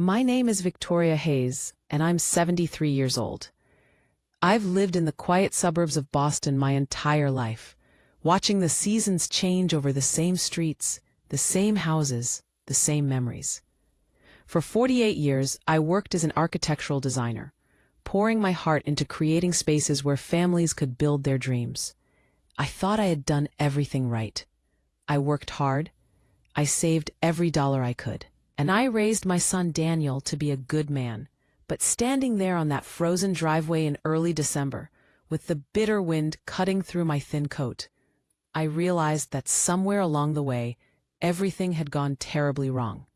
My name is Victoria Hayes, and I'm 73 years old. I've lived in the quiet suburbs of Boston my entire life, watching the seasons change over the same streets, the same houses, the same memories. For 48 years, I worked as an architectural designer, pouring my heart into creating spaces where families could build their dreams. I thought I had done everything right. I worked hard, I saved every dollar I could, and I raised my son Daniel to be a good man. But standing there on that frozen driveway in early December, with the bitter wind cutting through my thin coat, I realized that somewhere along the way, everything had gone terribly wrong.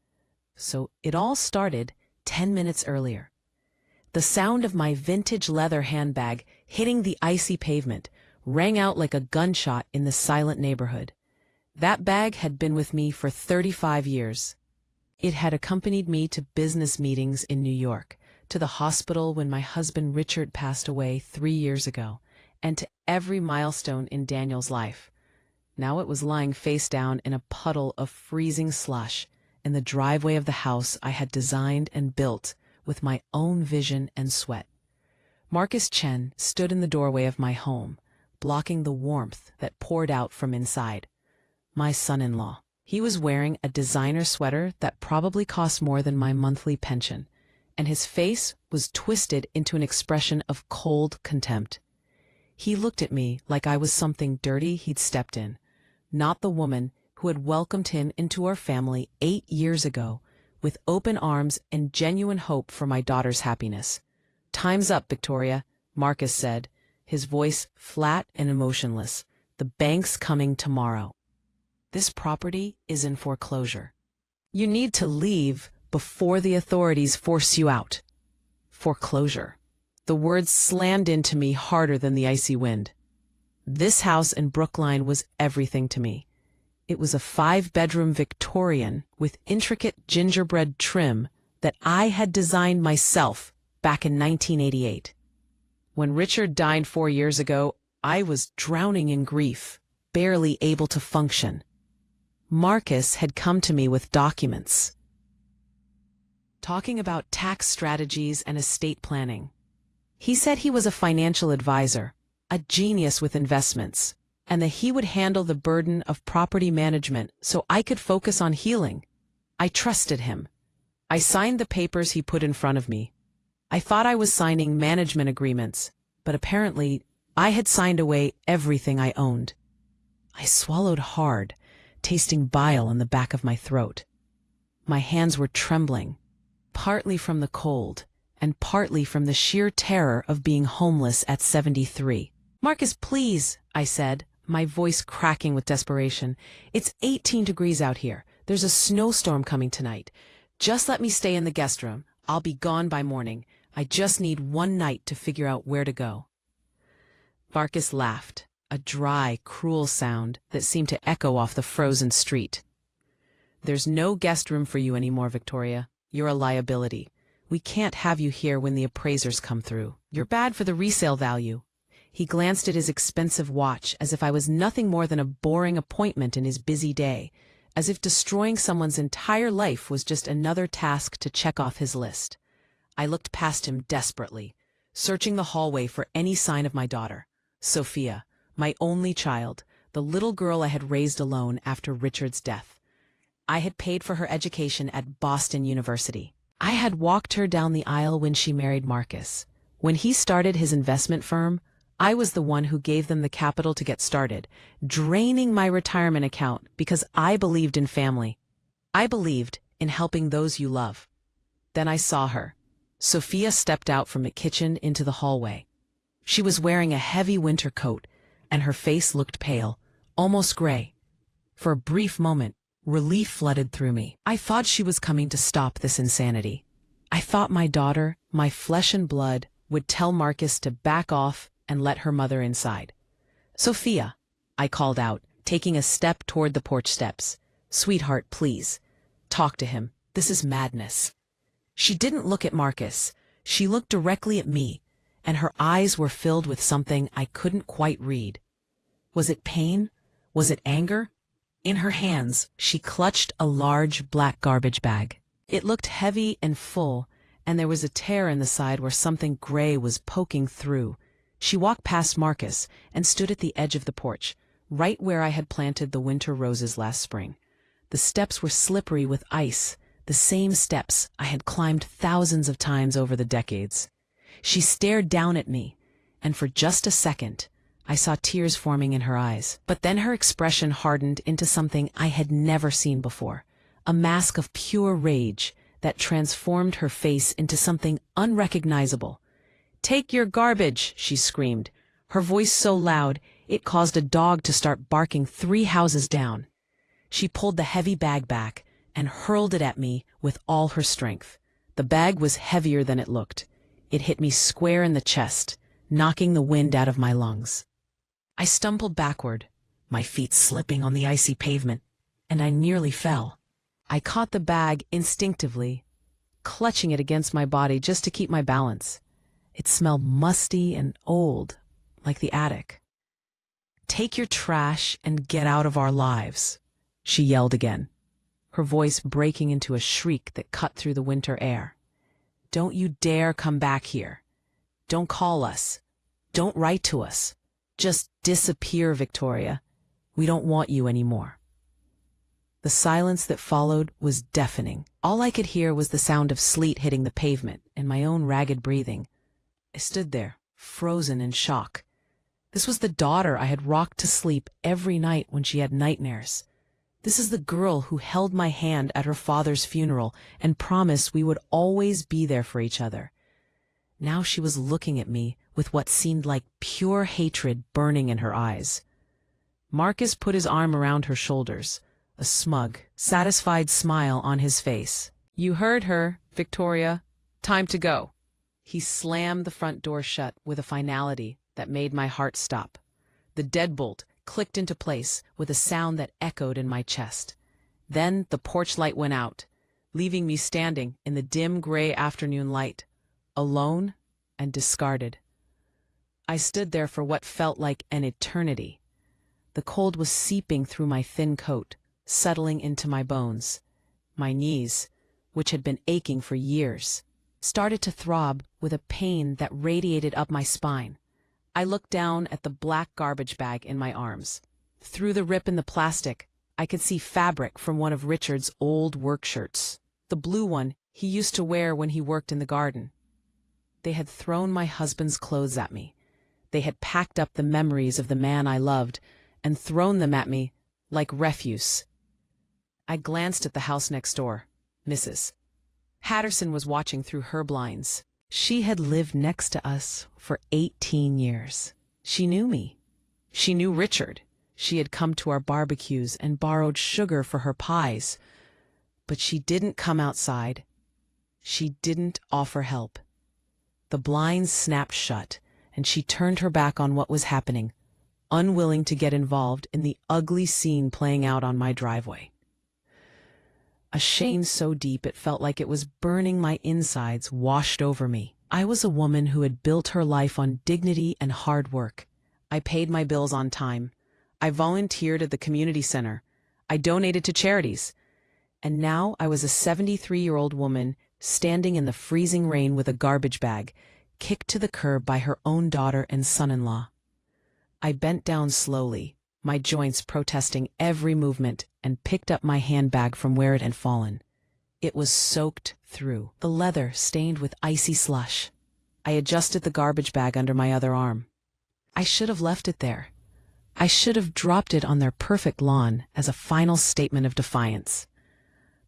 So it all started 10 minutes earlier. The sound of my vintage leather handbag hitting the icy pavement rang out like a gunshot in the silent neighborhood. That bag had been with me for 35 years. It had accompanied me to business meetings in New York, to the hospital when my husband Richard passed away 3 years ago, and to every milestone in Daniel's life. Now it was lying face down in a puddle of freezing slush in the driveway of the house I had designed and built with my own vision and sweat. Marcus Chen stood in the doorway of my home, blocking the warmth that poured out from inside. My son-in-law. He was wearing a designer sweater that probably cost more than my monthly pension, and his face was twisted into an expression of cold contempt. He looked at me like I was something dirty he'd stepped in, not the woman who had welcomed him into our family 8 years ago with open arms and genuine hope for my daughter's happiness. "Time's up, Victoria," Marcus said, his voice flat and emotionless. "The bank's coming tomorrow. This property is in foreclosure. You need to leave before the authorities force you out." Foreclosure. The words slammed into me harder than the icy wind. This house in Brookline was everything to me. It was a 5-bedroom Victorian with intricate gingerbread trim that I had designed myself back in 1988. When Richard died 4 years ago, I was drowning in grief, barely able to function. Marcus had come to me with documents, talking about tax strategies and estate planning. He said he was a financial advisor, a genius with investments, and that he would handle the burden of property management so I could focus on healing. I trusted him. I signed the papers he put in front of me. I thought I was signing management agreements, but apparently I had signed away everything I owned. I swallowed hard, tasting bile in the back of my throat. My hands were trembling, partly from the cold, and partly from the sheer terror of being homeless at 73. "Marcus, please," I said, my voice cracking with desperation. "It's 18 degrees out here. There's a snowstorm coming tonight. Just let me stay in the guest room. I'll be gone by morning. I just need one night to figure out where to go." Marcus laughed, a dry, cruel sound that seemed to echo off the frozen street. "There's no guest room for you anymore, Victoria. You're a liability. We can't have you here when the appraisers come through. You're bad for the resale value." He glanced at his expensive watch as if I was nothing more than a boring appointment in his busy day, as if destroying someone's entire life was just another task to check off his list. I looked past him desperately, searching the hallway for any sign of my daughter, Sophia, my only child, the little girl I had raised alone after Richard's death. I had paid for her education at Boston University. I had walked her down the aisle when she married Marcus. When he started his investment firm, I was the one who gave them the capital to get started, draining my retirement account because I believed in family. I believed in helping those you love. Then I saw her. Sophia stepped out from the kitchen into the hallway. She was wearing a heavy winter coat, and her face looked pale, almost gray. For a brief moment, relief flooded through me. I thought she was coming to stop this insanity. I thought my daughter, my flesh and blood, would tell Marcus to back off and let her mother inside. "Sophia," I called out, taking a step toward the porch steps. "Sweetheart, please. Talk to him. This is madness." She didn't look at Marcus. She looked directly at me, and her eyes were filled with something I couldn't quite read. Was it pain? Was it anger? In her hands, she clutched a large black garbage bag. It looked heavy and full, and there was a tear in the side where something gray was poking through. She walked past Marcus and stood at the edge of the porch, right where I had planted the winter roses last spring. The steps were slippery with ice, the same steps I had climbed thousands of times over the decades. She stared down at me, and for just a second, I saw tears forming in her eyes. But then her expression hardened into something I had never seen before, a mask of pure rage that transformed her face into something unrecognizable. "Take your garbage," she screamed, her voice so loud it caused a dog to start barking 3 houses down. She pulled the heavy bag back and hurled it at me with all her strength. The bag was heavier than it looked. It hit me square in the chest, knocking the wind out of my lungs. I stumbled backward, my feet slipping on the icy pavement, and I nearly fell. I caught the bag instinctively, clutching it against my body just to keep my balance. It smelled musty and old, like the attic. "Take your trash and get out of our lives," she yelled again, her voice breaking into a shriek that cut through the winter air. "Don't you dare come back here. Don't call us. Don't write to us. Just disappear, Victoria. We don't want you anymore." The silence that followed was deafening. All I could hear was the sound of sleet hitting the pavement and my own ragged breathing. I stood there, frozen in shock. This was the daughter I had rocked to sleep every night when she had nightmares. This is the girl who held my hand at her father's funeral and promised we would always be there for each other. Now she was looking at me with what seemed like pure hatred burning in her eyes. Marcus put his arm around her shoulders, a smug, satisfied smile on his face. "You heard her, Victoria. Time to go." He slammed the front door shut with a finality that made my heart stop. The deadbolt clicked into place with a sound that echoed in my chest. Then the porch light went out, leaving me standing in the dim gray afternoon light, alone and discarded. I stood there for what felt like an eternity. The cold was seeping through my thin coat, settling into my bones. My knees, which had been aching for years, started to throb with a pain that radiated up my spine. I looked down at the black garbage bag in my arms. Through the rip in the plastic, I could see fabric from one of Richard's old work shirts, the blue one he used to wear when he worked in the garden. They had thrown my husband's clothes at me. They had packed up the memories of the man I loved and thrown them at me like refuse. I glanced at the house next door. Mrs. Hatterson was watching through her blinds. She had lived next to us for 18 years. She knew me. She knew Richard. She had come to our barbecues and borrowed sugar for her pies. But she didn't come outside. She didn't offer help. The blinds snapped shut, and she turned her back on what was happening, unwilling to get involved in the ugly scene playing out on my driveway. A shame so deep it felt like it was burning my insides washed over me. I was a woman who had built her life on dignity and hard work. I paid my bills on time. I volunteered at the community center. I donated to charities. And now I was a 73-year-old woman standing in the freezing rain with a garbage bag, kicked to the curb by her own daughter and son-in-law. I bent down slowly, my joints protesting every movement, and picked up my handbag from where it had fallen. It was soaked through, the leather stained with icy slush. I adjusted the garbage bag under my other arm. I should have left it there. I should have dropped it on their perfect lawn as a final statement of defiance.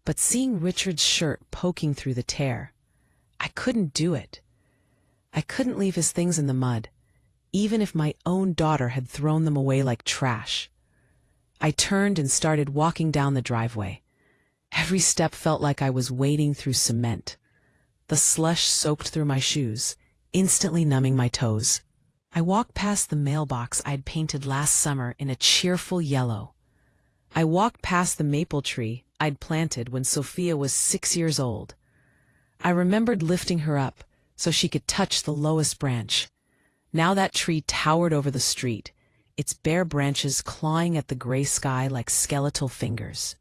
But seeing Richard's shirt poking through the tear, I couldn't do it. I couldn't leave his things in the mud, even if my own daughter had thrown them away like trash. I turned and started walking down the driveway. Every step felt like I was wading through cement. The slush soaked through my shoes, instantly numbing my toes. I walked past the mailbox I'd painted last summer in a cheerful yellow. I walked past the maple tree I'd planted when Sophia was 6 years old. I remembered lifting her up so she could touch the lowest branch. Now that tree towered over the street, its bare branches clawing at the gray sky like skeletal fingers.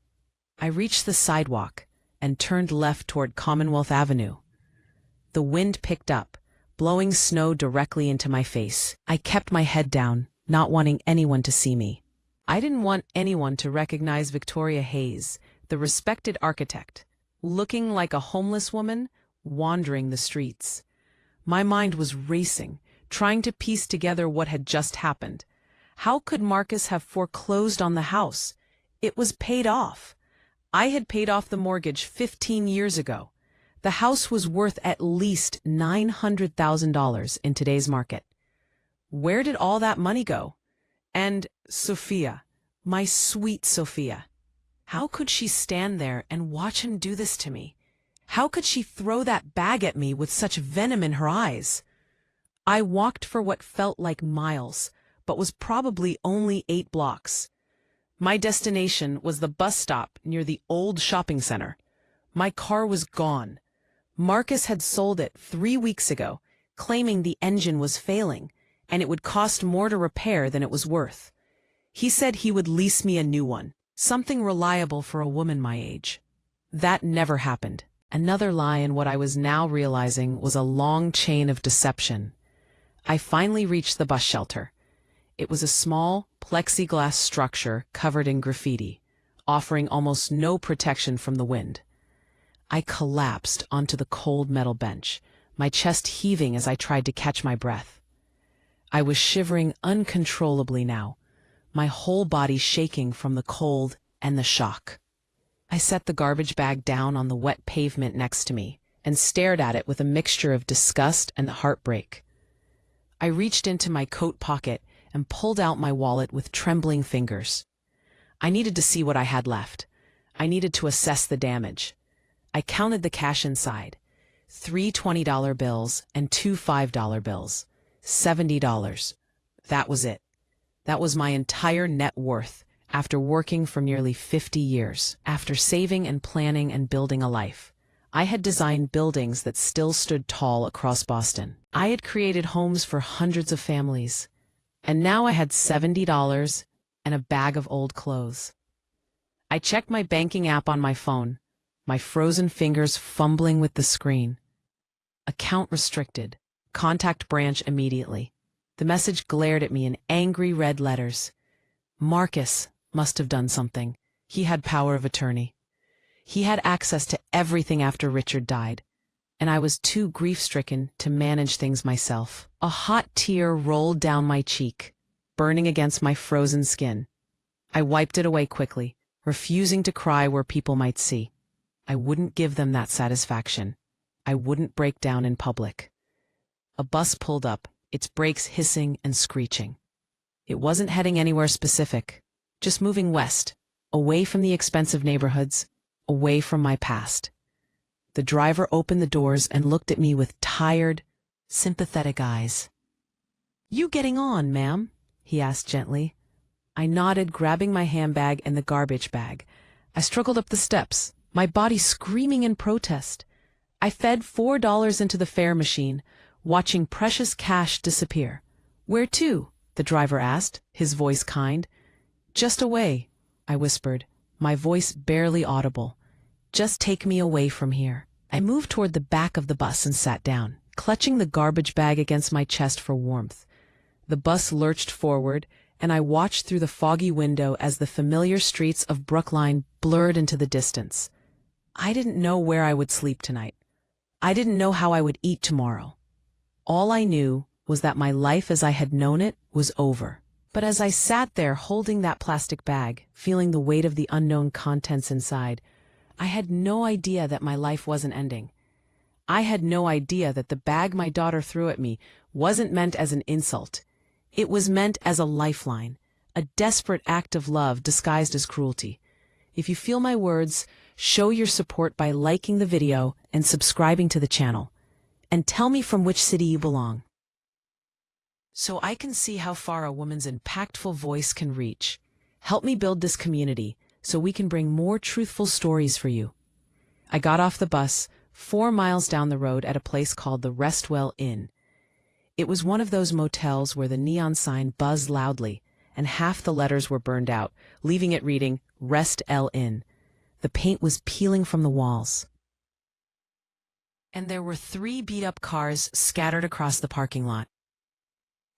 I reached the sidewalk and turned left toward Commonwealth Avenue. The wind picked up, blowing snow directly into my face. I kept my head down, not wanting anyone to see me. I didn't want anyone to recognize Victoria Hayes, the respected architect, looking like a homeless woman wandering the streets. My mind was racing, trying to piece together what had just happened. How could Marcus have foreclosed on the house? It was paid off. I had paid off the mortgage 15 years ago. The house was worth at least $900,000 in today's market. Where did all that money go? And Sophia, my sweet Sophia. How could she stand there and watch him do this to me? How could she throw that bag at me with such venom in her eyes? I walked for what felt like miles, but was probably only 8 blocks. My destination was the bus stop near the old shopping center. My car was gone. Marcus had sold it 3 weeks ago, claiming the engine was failing, and it would cost more to repair than it was worth. He said he would lease me a new one, something reliable for a woman my age. That never happened. Another lie in what I was now realizing was a long chain of deception. I finally reached the bus shelter. It was a small, plexiglass structure covered in graffiti, offering almost no protection from the wind. I collapsed onto the cold metal bench, my chest heaving as I tried to catch my breath. I was shivering uncontrollably now, my whole body shaking from the cold and the shock. I set the garbage bag down on the wet pavement next to me and stared at it with a mixture of disgust and heartbreak. I reached into my coat pocket and pulled out my wallet with trembling fingers. I needed to see what I had left. I needed to assess the damage. I counted the cash inside. 3 $20 bills and 2 $5 bills. $70. That was it. That was my entire net worth after working for nearly 50 years, after saving and planning and building a life. I had designed buildings that still stood tall across Boston. I had created homes for hundreds of families. And now I had $70 and a bag of old clothes. I checked my banking app on my phone, my frozen fingers fumbling with the screen. Account restricted. Contact branch immediately. The message glared at me in angry red letters. Marcus must have done something. He had power of attorney. He had access to everything after Richard died, and I was too grief-stricken to manage things myself. A hot tear rolled down my cheek, burning against my frozen skin. I wiped it away quickly, refusing to cry where people might see. I wouldn't give them that satisfaction. I wouldn't break down in public. A bus pulled up, its brakes hissing and screeching. It wasn't heading anywhere specific, just moving west, away from the expensive neighborhoods, away from my past. The driver opened the doors and looked at me with tired, sympathetic eyes. "You getting on, ma'am?" he asked gently. I nodded, grabbing my handbag and the garbage bag. I struggled up the steps, my body screaming in protest. I fed $4 into the fare machine, watching precious cash disappear. "Where to?" the driver asked, his voice kind. "Just away," I whispered, my voice barely audible. "Just take me away from here." I moved toward the back of the bus and sat down, clutching the garbage bag against my chest for warmth. The bus lurched forward, and I watched through the foggy window as the familiar streets of Brookline blurred into the distance. I didn't know where I would sleep tonight. I didn't know how I would eat tomorrow. All I knew was that my life as I had known it was over. But as I sat there holding that plastic bag, feeling the weight of the unknown contents inside, I had no idea that my life wasn't ending. I had no idea that the bag my daughter threw at me wasn't meant as an insult. It was meant as a lifeline, a desperate act of love disguised as cruelty. If you feel my words, show your support by liking the video and subscribing to the channel. And tell me from which city you belong, so I can see how far a woman's impactful voice can reach. Help me build this community so we can bring more truthful stories for you. I got off the bus 4 miles down the road at a place called the Restwell Inn. It was one of those motels where the neon sign buzzed loudly and half the letters were burned out, leaving it reading Rest L Inn. The paint was peeling from the walls. And there were 3 beat-up cars scattered across the parking lot.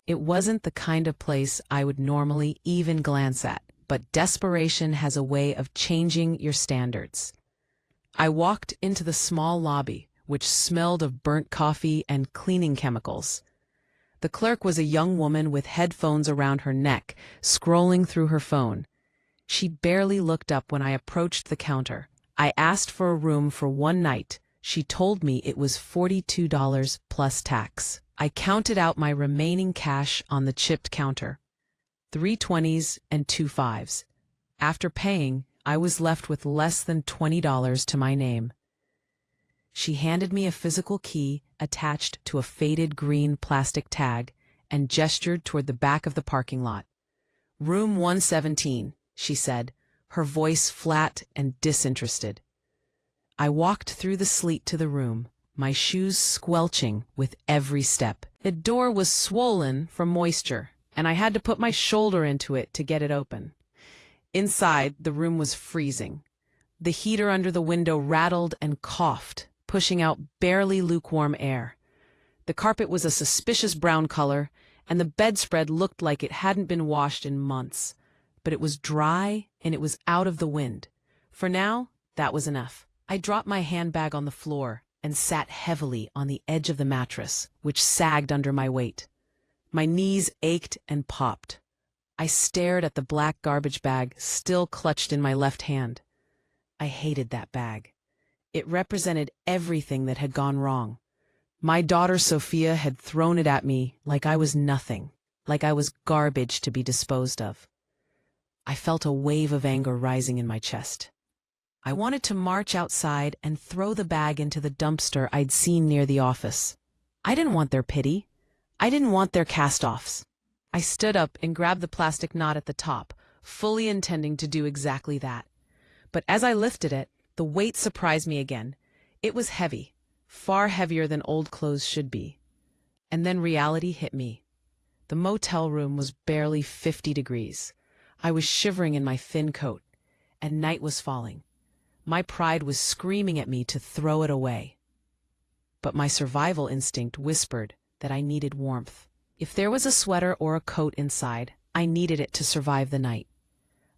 It wasn't the kind of place I would normally even glance at, but desperation has a way of changing your standards. I walked into the small lobby, which smelled of burnt coffee and cleaning chemicals. The clerk was a young woman with headphones around her neck, scrolling through her phone. She barely looked up when I approached the counter. I asked for a room for one night. She told me it was $42 plus tax. I counted out my remaining cash on the chipped counter. 3 20s and 2 5s. After paying, I was left with less than $20 to my name. She handed me a physical key attached to a faded green plastic tag and gestured toward the back of the parking lot. "Room 117, she said, her voice flat and disinterested. I walked through the sleet to the room, my shoes squelching with every step. The door was swollen from moisture, and I had to put my shoulder into it to get it open. Inside, the room was freezing. The heater under the window rattled and coughed, pushing out barely lukewarm air. The carpet was a suspicious brown color, and the bedspread looked like it hadn't been washed in months. But it was dry, and it was out of the wind. For now, that was enough. I dropped my handbag on the floor and sat heavily on the edge of the mattress, which sagged under my weight. My knees ached and popped. I stared at the black garbage bag still clutched in my left hand. I hated that bag. It represented everything that had gone wrong. My daughter Sophia had thrown it at me like I was nothing, like I was garbage to be disposed of. I felt a wave of anger rising in my chest. I wanted to march outside and throw the bag into the dumpster I'd seen near the office. I didn't want their pity. I didn't want their cast-offs. I stood up and grabbed the plastic knot at the top, fully intending to do exactly that. But as I lifted it, the weight surprised me again. It was heavy, far heavier than old clothes should be. And then reality hit me. The motel room was barely 50 degrees. I was shivering in my thin coat, and night was falling. My pride was screaming at me to throw it away. But my survival instinct whispered that I needed warmth. If there was a sweater or a coat inside, I needed it to survive the night.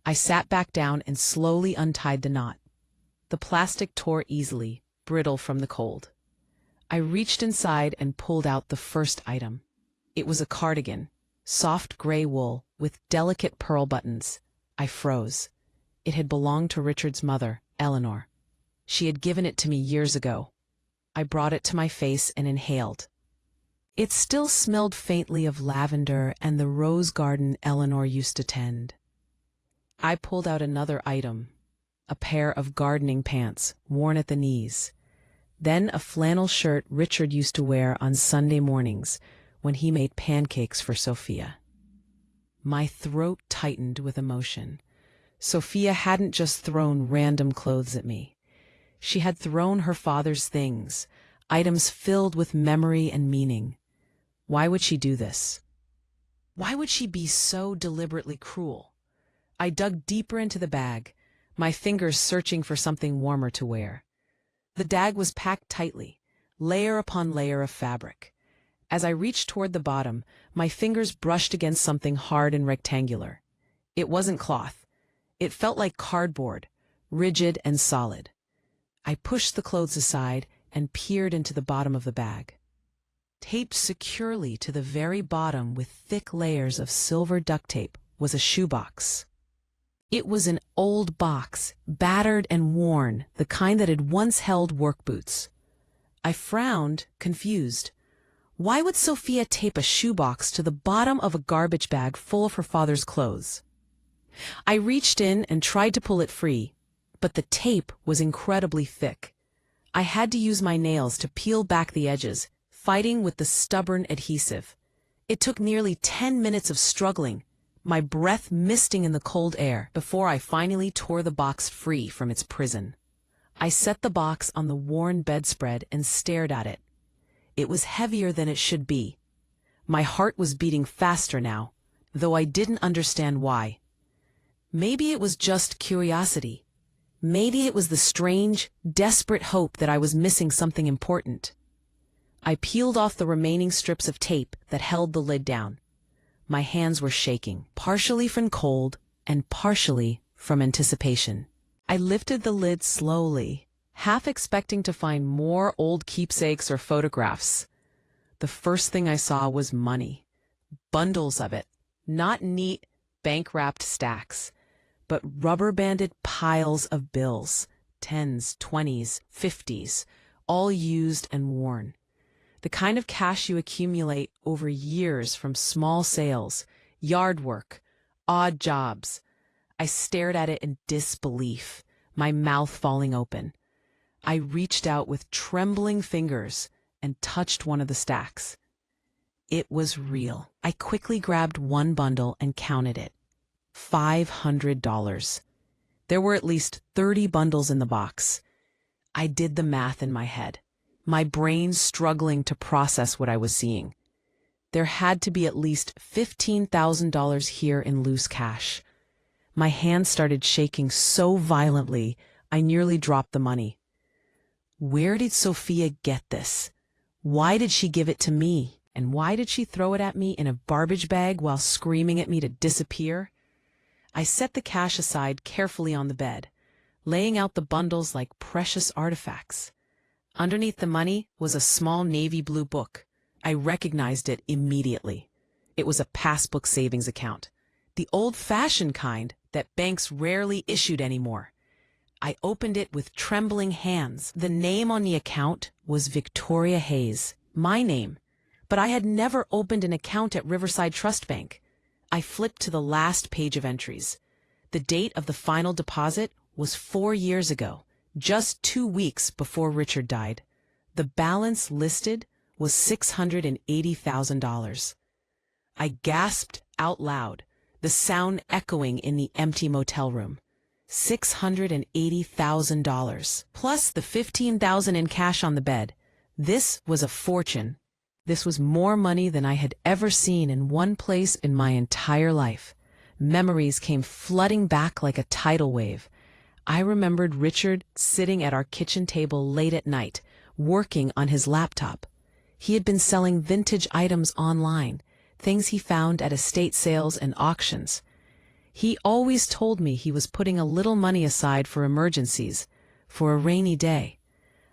I sat back down and slowly untied the knot. The plastic tore easily, brittle from the cold. I reached inside and pulled out the first item. It was a cardigan, soft gray wool with delicate pearl buttons. I froze. It had belonged to Richard's mother, Eleanor. She had given it to me years ago. I brought it to my face and inhaled. It still smelled faintly of lavender and the rose garden Eleanor used to tend. I pulled out another item, a pair of gardening pants worn at the knees, then a flannel shirt Richard used to wear on Sunday mornings when he made pancakes for Sophia. My throat tightened with emotion. Sophia hadn't just thrown random clothes at me. She had thrown her father's things, items filled with memory and meaning. Why would she do this? Why would she be so deliberately cruel? I dug deeper into the bag, my fingers searching for something warmer to wear. The bag was packed tightly, layer upon layer of fabric. As I reached toward the bottom, my fingers brushed against something hard and rectangular. It wasn't cloth. It felt like cardboard, rigid and solid. I pushed the clothes aside and peered into the bottom of the bag. Taped securely to the very bottom with thick layers of silver duct tape was a shoebox. It was an old box, battered and worn, the kind that had once held work boots. I frowned, confused. Why would Sophia tape a shoebox to the bottom of a garbage bag full of her father's clothes? I reached in and tried to pull it free, but the tape was incredibly thick. I had to use my nails to peel back the edges, fighting with the stubborn adhesive. It took nearly 10 minutes of struggling, my breath misting in the cold air, before I finally tore the box free from its prison. I set the box on the worn bedspread and stared at it. It was heavier than it should be. My heart was beating faster now, though I didn't understand why. Maybe it was just curiosity. Maybe it was the strange, desperate hope that I was missing something important. I peeled off the remaining strips of tape that held the lid down. My hands were shaking, partially from cold and partially from anticipation. I lifted the lid slowly, half expecting to find more old keepsakes or photographs. The first thing I saw was money. Bundles of it. Not neat, bank-wrapped stacks, but rubber-banded piles of bills. 10s, 20s, 50s, all used and worn. The kind of cash you accumulate over years from small sales, yard work, odd jobs. I stared at it in disbelief, my mouth falling open. I reached out with trembling fingers and touched one of the stacks. It was real. I quickly grabbed one bundle and counted it. $500. There were at least 30 bundles in the box. I did the math in my head, my brain struggling to process what I was seeing. There had to be at least $15,000 here in loose cash. My hands started shaking so violently, I nearly dropped the money. Where did Sophia get this? Why did she give it to me? And why did she throw it at me in a garbage bag while screaming at me to disappear? I set the cash aside carefully on the bed, laying out the bundles like precious artifacts. Underneath the money was a small navy blue book. I recognized it immediately. It was a passbook savings account, the old-fashioned kind that banks rarely issued anymore. I opened it with trembling hands. The name on the account was Victoria Hayes, my name, but I had never opened an account at Riverside Trust Bank. I flipped to the last page of entries. The date of the final deposit was 4 years ago, just 2 weeks before Richard died. The balance listed was $680,000. I gasped out loud, the sound echoing in the empty motel room. $680,000, plus the $15,000 in cash on the bed. This was a fortune. This was more money than I had ever seen in one place in my entire life. Memories came flooding back like a tidal wave. I remembered Richard sitting at our kitchen table late at night, working on his laptop. He had been selling vintage items online, things he found at estate sales and auctions. He always told me he was putting a little money aside for emergencies, for a rainy day.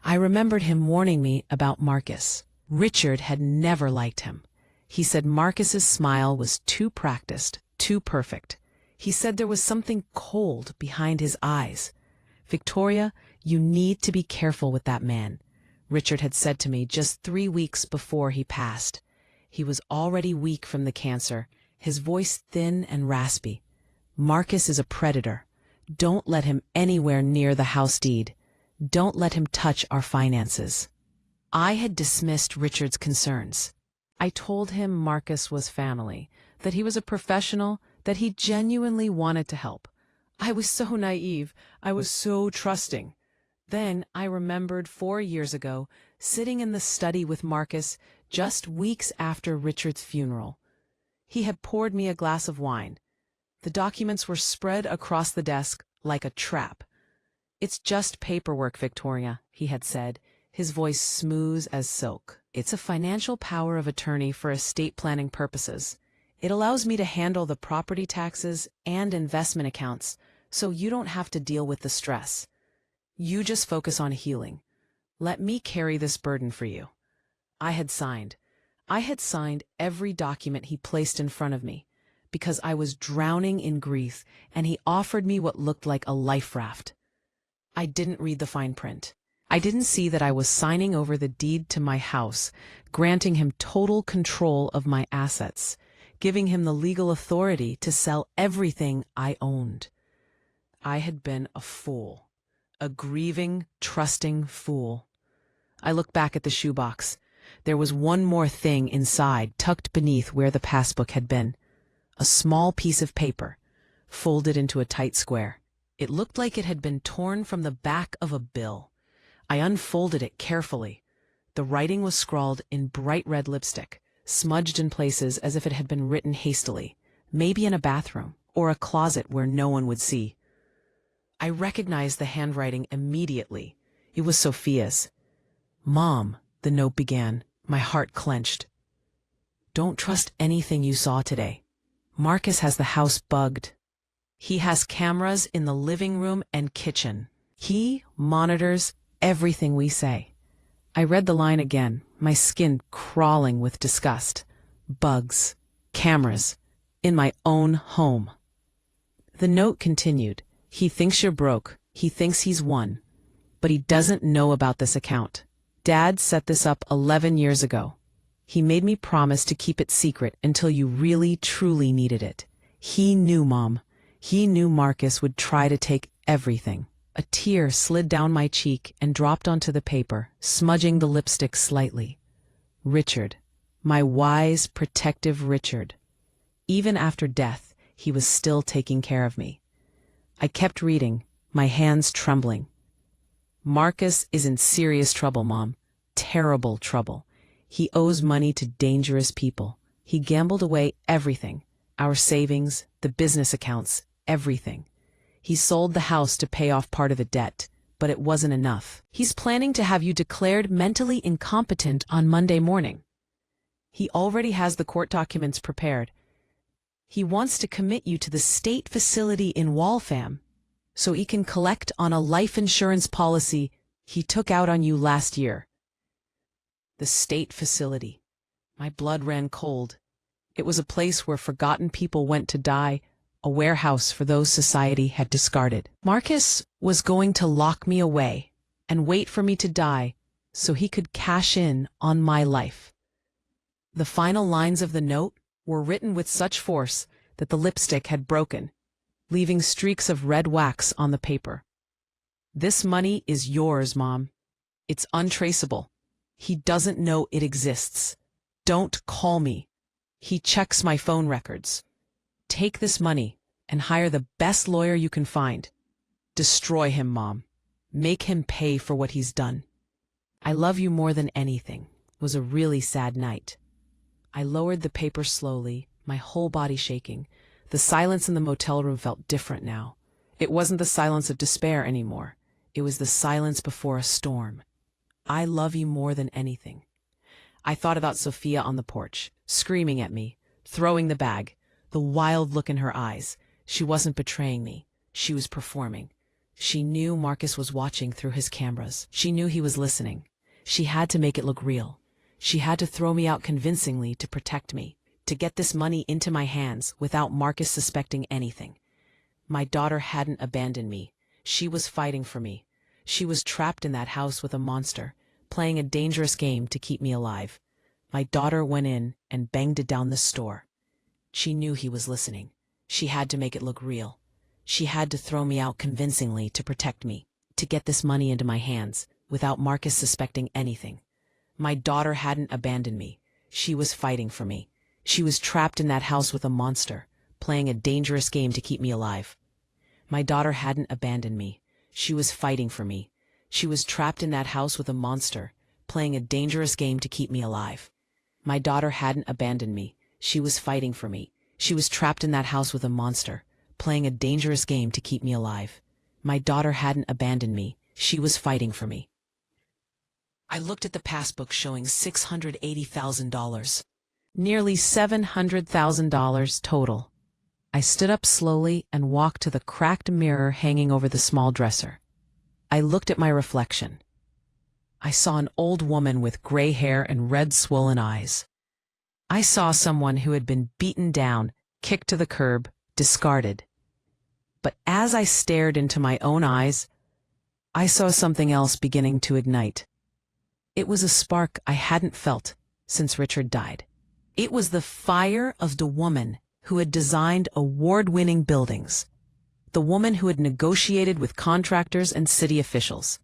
I remembered him warning me about Marcus. Richard had never liked him. He said Marcus's smile was too practiced, too perfect. He said there was something cold behind his eyes. "Victoria, you need to be careful with that man," Richard had said to me just 3 weeks before he passed. He was already weak from the cancer, his voice thin and raspy. "Marcus is a predator. Don't let him anywhere near the house deed. Don't let him touch our finances." I had dismissed Richard's concerns. I told him Marcus was family, that he was a professional, that he genuinely wanted to help. I was so naive. I was so trusting. Then I remembered 4 years ago, sitting in the study with Marcus just weeks after Richard's funeral. He had poured me a glass of wine. The documents were spread across the desk like a trap. "It's just paperwork, Victoria," he had said, his voice smooth as silk. "It's a financial power of attorney for estate planning purposes. It allows me to handle the property taxes and investment accounts, so you don't have to deal with the stress. You just focus on healing. Let me carry this burden for you." I had signed. I had signed every document he placed in front of me, because I was drowning in grief, and he offered me what looked like a life raft. I didn't read the fine print. I didn't see that I was signing over the deed to my house, granting him total control of my assets, giving him the legal authority to sell everything I owned. I had been a fool, a grieving, trusting fool. I looked back at the shoebox. There was one more thing inside, tucked beneath where the passbook had been. A small piece of paper, folded into a tight square. It looked like it had been torn from the back of a bill. I unfolded it carefully. The writing was scrawled in bright red lipstick, smudged in places as if it had been written hastily, maybe in a bathroom or a closet where no one would see. I recognized the handwriting immediately. It was Sophia's. "Mom," the note began. My heart clenched. "Don't trust anything you saw today. Marcus has the house bugged. He has cameras in the living room and kitchen. He monitors everything we say." I read the line again, my skin crawling with disgust. Bugs. Cameras. In my own home. The note continued. "He thinks you're broke. He thinks he's won. But he doesn't know about this account. Dad set this up 11 years ago. He made me promise to keep it secret until you really, truly needed it. He knew, Mom. He knew Marcus would try to take everything." A tear slid down my cheek and dropped onto the paper, smudging the lipstick slightly. Richard. My wise, protective Richard. Even after death, he was still taking care of me. I kept reading, my hands trembling. "Marcus is in serious trouble, Mom. Terrible trouble. He owes money to dangerous people. He gambled away everything. Our savings, the business accounts, everything. He sold the house to pay off part of the debt, but it wasn't enough. He's planning to have you declared mentally incompetent on Monday morning. He already has the court documents prepared. He wants to commit you to the state facility in Waltham so he can collect on a life insurance policy he took out on you last year." The state facility. My blood ran cold. It was a place where forgotten people went to die, a warehouse for those society had discarded. Marcus was going to lock me away and wait for me to die so he could cash in on my life. The final lines of the note were written with such force that the lipstick had broken, leaving streaks of red wax on the paper. "This money is yours, Mom. It's untraceable. He doesn't know it exists. Don't call me. He checks my phone records. Take this money and hire the best lawyer you can find. Destroy him, Mom. Make him pay for what he's done. I love you more than anything." It was a really sad night. I lowered the paper slowly, my whole body shaking. The silence in the motel room felt different now. It wasn't the silence of despair anymore. It was the silence before a storm. I love you more than anything. I thought about Sophia on the porch, screaming at me, throwing the bag, the wild look in her eyes. She wasn't betraying me. She was performing. She knew Marcus was watching through his cameras. She knew he was listening. She had to make it look real. She had to throw me out convincingly to protect me, to get this money into my hands without Marcus suspecting anything. My daughter hadn't abandoned me. She was fighting for me. She was trapped in that house with a monster, playing a dangerous game to keep me alive. My daughter went in and banged it down the store. She knew he was listening. She had to make it look real. She had to throw me out convincingly to protect me, to get this money into my hands without Marcus suspecting anything. My daughter hadn't abandoned me. She was fighting for me. She was trapped in that house with a monster, playing a dangerous game to keep me alive. My daughter hadn't abandoned me. She was fighting for me. She was trapped in that house with a monster, playing a dangerous game to keep me alive. My daughter hadn't abandoned me. She was fighting for me. She was trapped in that house with a monster, playing a dangerous game to keep me alive. My daughter hadn't abandoned me. She was fighting for me. I looked at the passbook showing $680,000. Nearly $700,000 total. I stood up slowly and walked to the cracked mirror hanging over the small dresser. I looked at my reflection. I saw an old woman with gray hair and red swollen eyes. I saw someone who had been beaten down, kicked to the curb, discarded. But as I stared into my own eyes, I saw something else beginning to ignite. It was a spark I hadn't felt since Richard died. It was the fire of the woman who had designed award-winning buildings, the woman who had negotiated with contractors and city officials,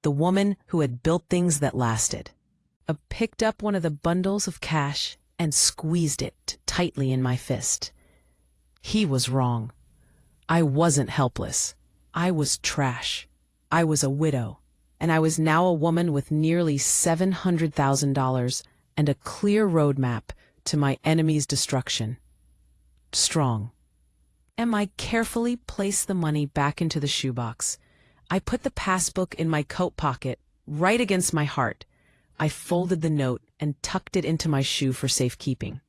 the woman who had built things that lasted. I picked up one of the bundles of cash and squeezed it tightly in my fist. He was wrong. I wasn't helpless. I was trash. I was a widow, and I was now a woman with nearly $700,000 and a clear roadmap to my enemy's destruction. Strong. I carefully placed the money back into the shoebox. I put the passbook in my coat pocket, right against my heart. I folded the note and tucked it into my shoe for safekeeping.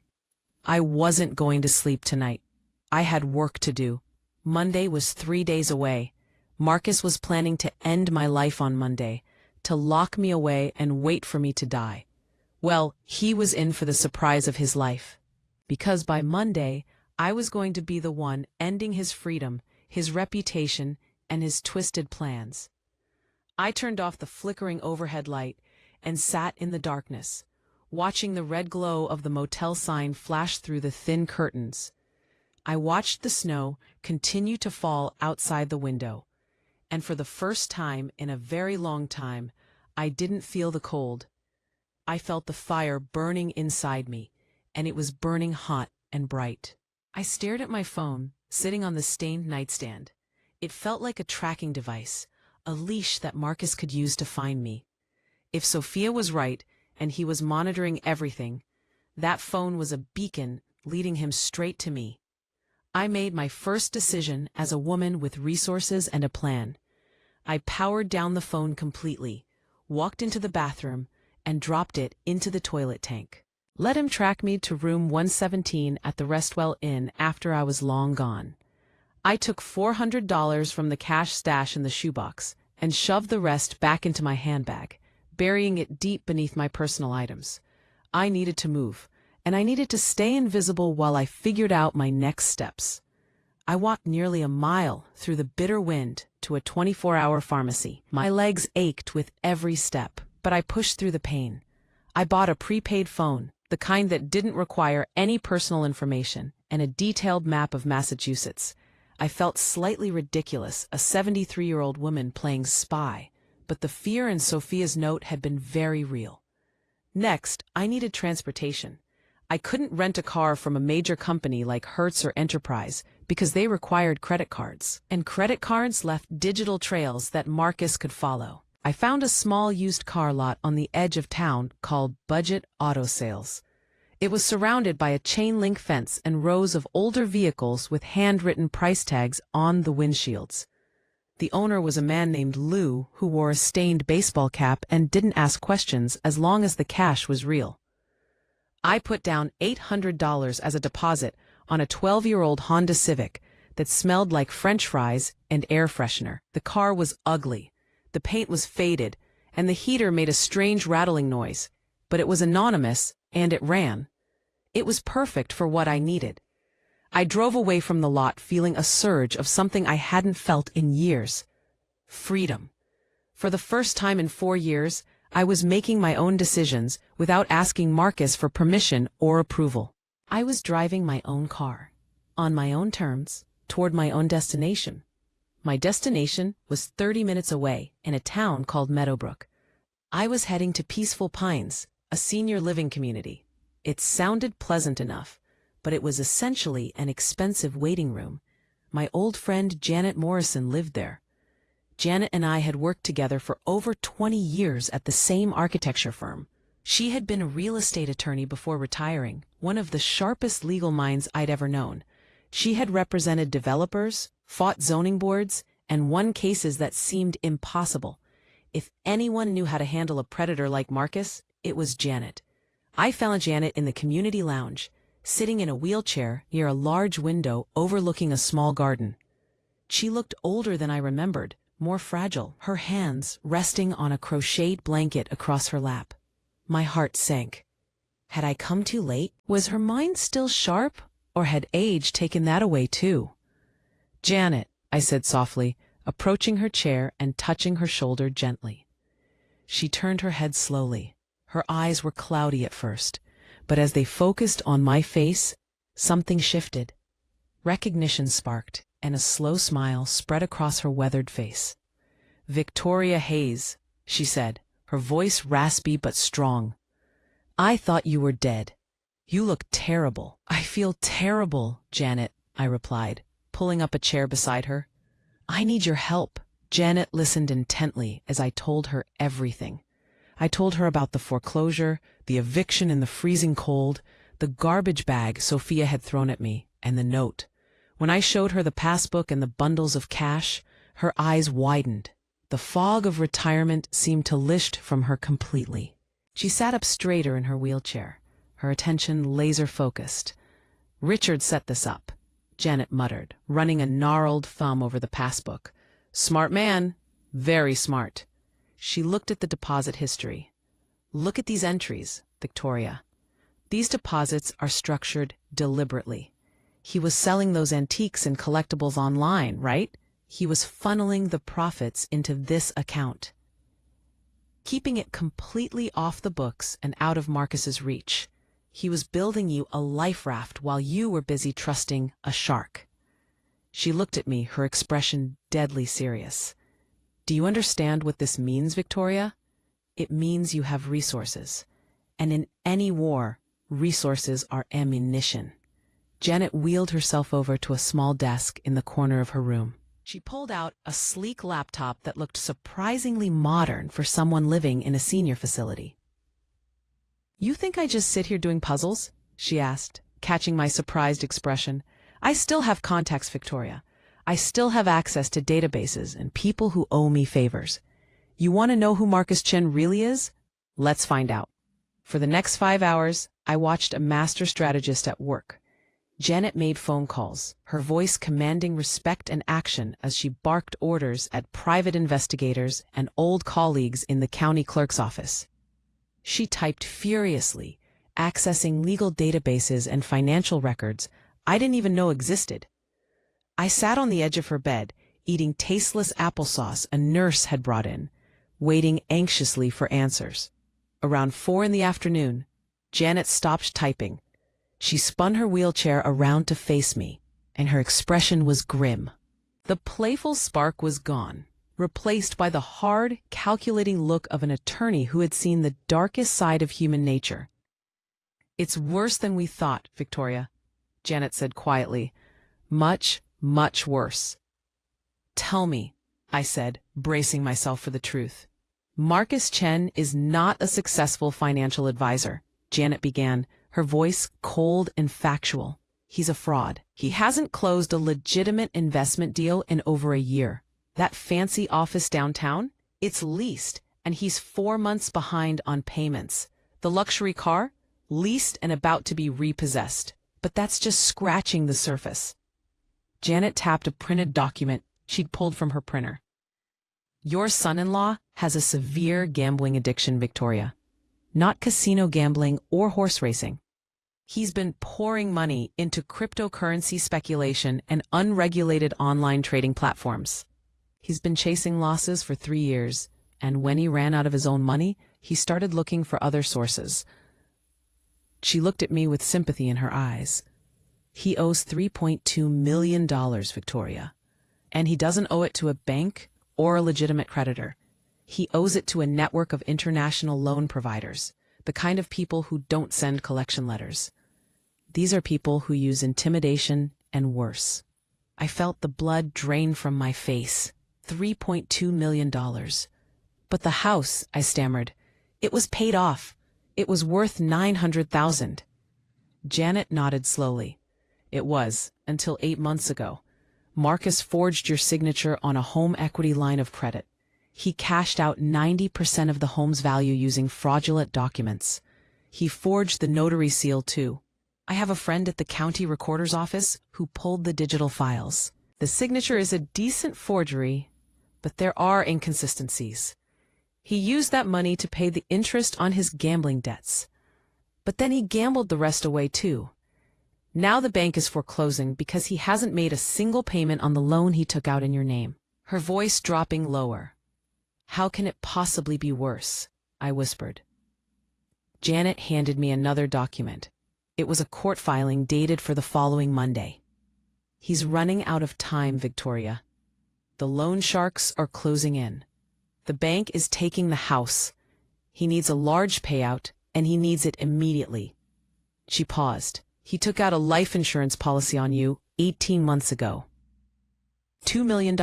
I wasn't going to sleep tonight. I had work to do. Monday was 3 days away. Marcus was planning to end my life on Monday, to lock me away and wait for me to die. Well, he was in for the surprise of his life. Because by Monday, I was going to be the one ending his freedom, his reputation, and his twisted plans. I turned off the flickering overhead light and sat in the darkness, watching the red glow of the motel sign flash through the thin curtains. I watched the snow continue to fall outside the window, and for the first time in a very long time, I didn't feel the cold. I felt the fire burning inside me, and it was burning hot and bright. I stared at my phone, sitting on the stained nightstand. It felt like a tracking device, a leash that Marcus could use to find me. If Sophia was right, and he was monitoring everything, that phone was a beacon leading him straight to me. I made my first decision as a woman with resources and a plan. I powered down the phone completely, walked into the bathroom, and dropped it into the toilet tank. Let him track me to room 117 at the Restwell Inn after I was long gone. I took $400 from the cash stash in the shoebox and shoved the rest back into my handbag, burying it deep beneath my personal items. I needed to move, and I needed to stay invisible while I figured out my next steps. I walked nearly a mile through the bitter wind to a 24-hour pharmacy. My legs ached with every step, but I pushed through the pain. I bought a prepaid phone, the kind that didn't require any personal information, and a detailed map of Massachusetts. I felt slightly ridiculous, a 73-year-old woman playing spy, but the fear in Sophia's note had been very real. Next, I needed transportation. I couldn't rent a car from a major company like Hertz or Enterprise because they required credit cards, and credit cards left digital trails that Marcus could follow. I found a small used car lot on the edge of town called Budget Auto Sales. It was surrounded by a chain-link fence and rows of older vehicles with handwritten price tags on the windshields. The owner was a man named Lou who wore a stained baseball cap and didn't ask questions as long as the cash was real. I put down $800 as a deposit on a 12-year-old Honda Civic that smelled like French fries and air freshener. The car was ugly. The paint was faded, and the heater made a strange rattling noise, but it was anonymous, and it ran. It was perfect for what I needed. I drove away from the lot feeling a surge of something I hadn't felt in years. Freedom. For the first time in 4 years, I was making my own decisions without asking Marcus for permission or approval. I was driving my own car, on my own terms, toward my own destination. My destination was 30 minutes away in a town called Meadowbrook. I was heading to Peaceful Pines, a senior living community. It sounded pleasant enough, but it was essentially an expensive waiting room. My old friend Janet Morrison lived there. Janet and I had worked together for over 20 years at the same architecture firm. She had been a real estate attorney before retiring, one of the sharpest legal minds I'd ever known. She had represented developers, fought zoning boards, and won cases that seemed impossible. If anyone knew how to handle a predator like Marcus, it was Janet. I found Janet in the community lounge, sitting in a wheelchair near a large window overlooking a small garden. She looked older than I remembered, more fragile, her hands resting on a crocheted blanket across her lap. My heart sank. Had I come too late? Was her mind still sharp, or had age taken that away too? "Janet," I said softly, approaching her chair and touching her shoulder gently. She turned her head slowly. Her eyes were cloudy at first, but as they focused on my face, something shifted. Recognition sparked, and a slow smile spread across her weathered face. "Victoria Hayes," she said, her voice raspy but strong. "I thought you were dead. You look terrible." "I feel terrible, Janet," I replied, pulling up a chair beside her. "I need your help." Janet listened intently as I told her everything. I told her about the foreclosure, the eviction in the freezing cold, the garbage bag Sophia had thrown at me, and the note. When I showed her the passbook and the bundles of cash, her eyes widened. The fog of retirement seemed to lift from her completely. She sat up straighter in her wheelchair, her attention laser-focused. "Richard set this up," Janet muttered, running a gnarled thumb over the passbook. "Smart man. Very smart." She looked at the deposit history. "Look at these entries, Victoria. These deposits are structured deliberately. He was selling those antiques and collectibles online, right? He was funneling the profits into this account, keeping it completely off the books and out of Marcus's reach. He was building you a life raft while you were busy trusting a shark." She looked at me, her expression deadly serious. "Do you understand what this means, Victoria? It means you have resources. And in any war, resources are ammunition." Janet wheeled herself over to a small desk in the corner of her room. She pulled out a sleek laptop that looked surprisingly modern for someone living in a senior facility. "You think I just sit here doing puzzles?" she asked, catching my surprised expression. "I still have contacts, Victoria. I still have access to databases and people who owe me favors. You want to know who Marcus Chen really is? Let's find out." For the next 5 hours, I watched a master strategist at work. Janet made phone calls, her voice commanding respect and action as she barked orders at private investigators and old colleagues in the county clerk's office. She typed furiously, accessing legal databases and financial records I didn't even know existed. I sat on the edge of her bed, eating tasteless applesauce a nurse had brought in, waiting anxiously for answers. Around 4 in the afternoon, Janet stopped typing. She spun her wheelchair around to face me, and her expression was grim. The playful spark was gone, replaced by the hard, calculating look of an attorney who had seen the darkest side of human nature. "It's worse than we thought, Victoria," Janet said quietly. "Much, much worse." "Tell me," I said, bracing myself for the truth. "Marcus Chen is not a successful financial advisor," Janet began, her voice cold and factual. "He's a fraud. He hasn't closed a legitimate investment deal in over a year. That fancy office downtown? It's leased, and he's 4 months behind on payments. The luxury car? Leased and about to be repossessed. But that's just scratching the surface." Janet tapped a printed document she'd pulled from her printer. "Your son-in-law has a severe gambling addiction, Victoria. Not casino gambling or horse racing. He's been pouring money into cryptocurrency speculation and unregulated online trading platforms. He's been chasing losses for 3 years, and when he ran out of his own money, he started looking for other sources." She looked at me with sympathy in her eyes. "He owes $3.2 million, Victoria. And he doesn't owe it to a bank or a legitimate creditor. He owes it to a network of international loan providers, the kind of people who don't send collection letters. These are people who use intimidation and worse." I felt the blood drain from my face. $3.2 million. "But the house," I stammered. "It was paid off. It was worth $900,000. Janet nodded slowly. "It was, until 8 months ago. Marcus forged your signature on a home equity line of credit. He cashed out 90% of the home's value using fraudulent documents. He forged the notary seal, too. I have a friend at the county recorder's office who pulled the digital files. The signature is a decent forgery, but there are inconsistencies. He used that money to pay the interest on his gambling debts. But then he gambled the rest away, too. Now the bank is foreclosing because he hasn't made a single payment on the loan he took out in your name." Her voice dropping lower. "How can it possibly be worse?" I whispered. Janet handed me another document. It was a court filing dated for the following Monday. "He's running out of time, Victoria. The loan sharks are closing in. The bank is taking the house. He needs a large payout, and he needs it immediately." She paused. "He took out a life insurance policy on you 18 months ago. $2 million.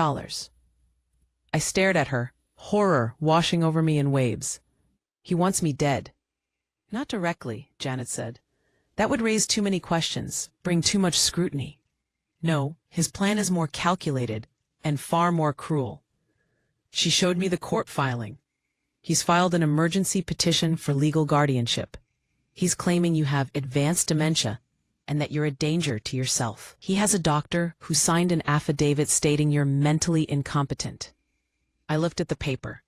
I stared at her, horror washing over me in waves. "He wants me dead." "Not directly," Janet said. "That would raise too many questions, bring too much scrutiny. No, His plan is more calculated and far more cruel. She showed me the court filing. He's filed an emergency petition for legal guardianship. He's claiming you have advanced dementia and that you're a danger to yourself. He has a doctor who signed an affidavit stating you're mentally incompetent. I looked at the paper.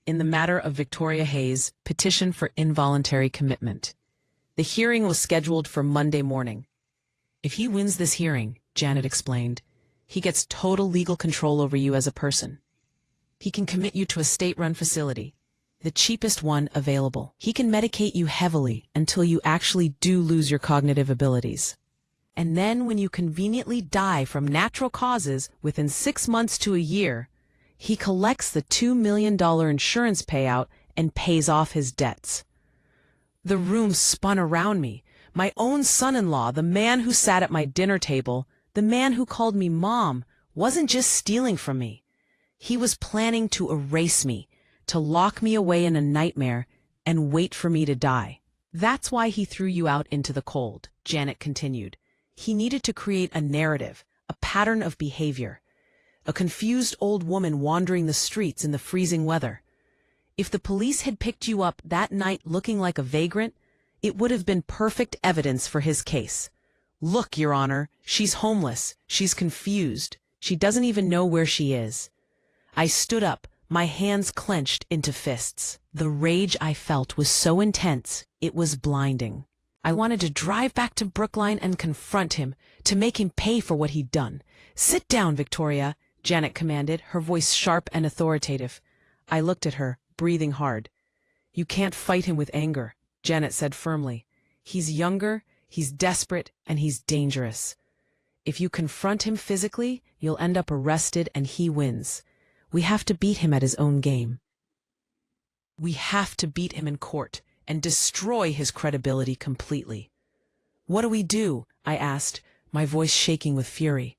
In the matter of Victoria Hayes' petition for involuntary commitment. The hearing was scheduled for Monday morning. If he wins this hearing, Janet explained, he gets total legal control over you as a person. He can commit you to a state-run facility, the cheapest one available. He can medicate you heavily until you actually do lose your cognitive abilities. And then when you conveniently die from natural causes within 6 months to a year, he collects the $2 million insurance payout and pays off his debts. The room spun around me. My own son-in-law, the man who sat at my dinner table, the man who called me mom, wasn't just stealing from me. He was planning to erase me, to lock me away in a nightmare and wait for me to die. That's why he threw you out into the cold, Janet continued. He needed to create a narrative, a pattern of behavior. A confused old woman wandering the streets in the freezing weather. If the police had picked you up that night looking like a vagrant, it would have been perfect evidence for his case. Look, Your Honor, she's homeless, she's confused, she doesn't even know where she is. I stood up, my hands clenched into fists. The rage I felt was so intense, it was blinding. I wanted to drive back to Brookline and confront him, to make him pay for what he'd done. Sit down, Victoria, Janet commanded, her voice sharp and authoritative. I looked at her, breathing hard. You can't fight him with anger, Janet said firmly. He's younger, he's desperate, and he's dangerous. If you confront him physically, you'll end up arrested and he wins. We have to beat him at his own game. We have to beat him in court and destroy his credibility completely. What do we do? I asked, my voice shaking with fury.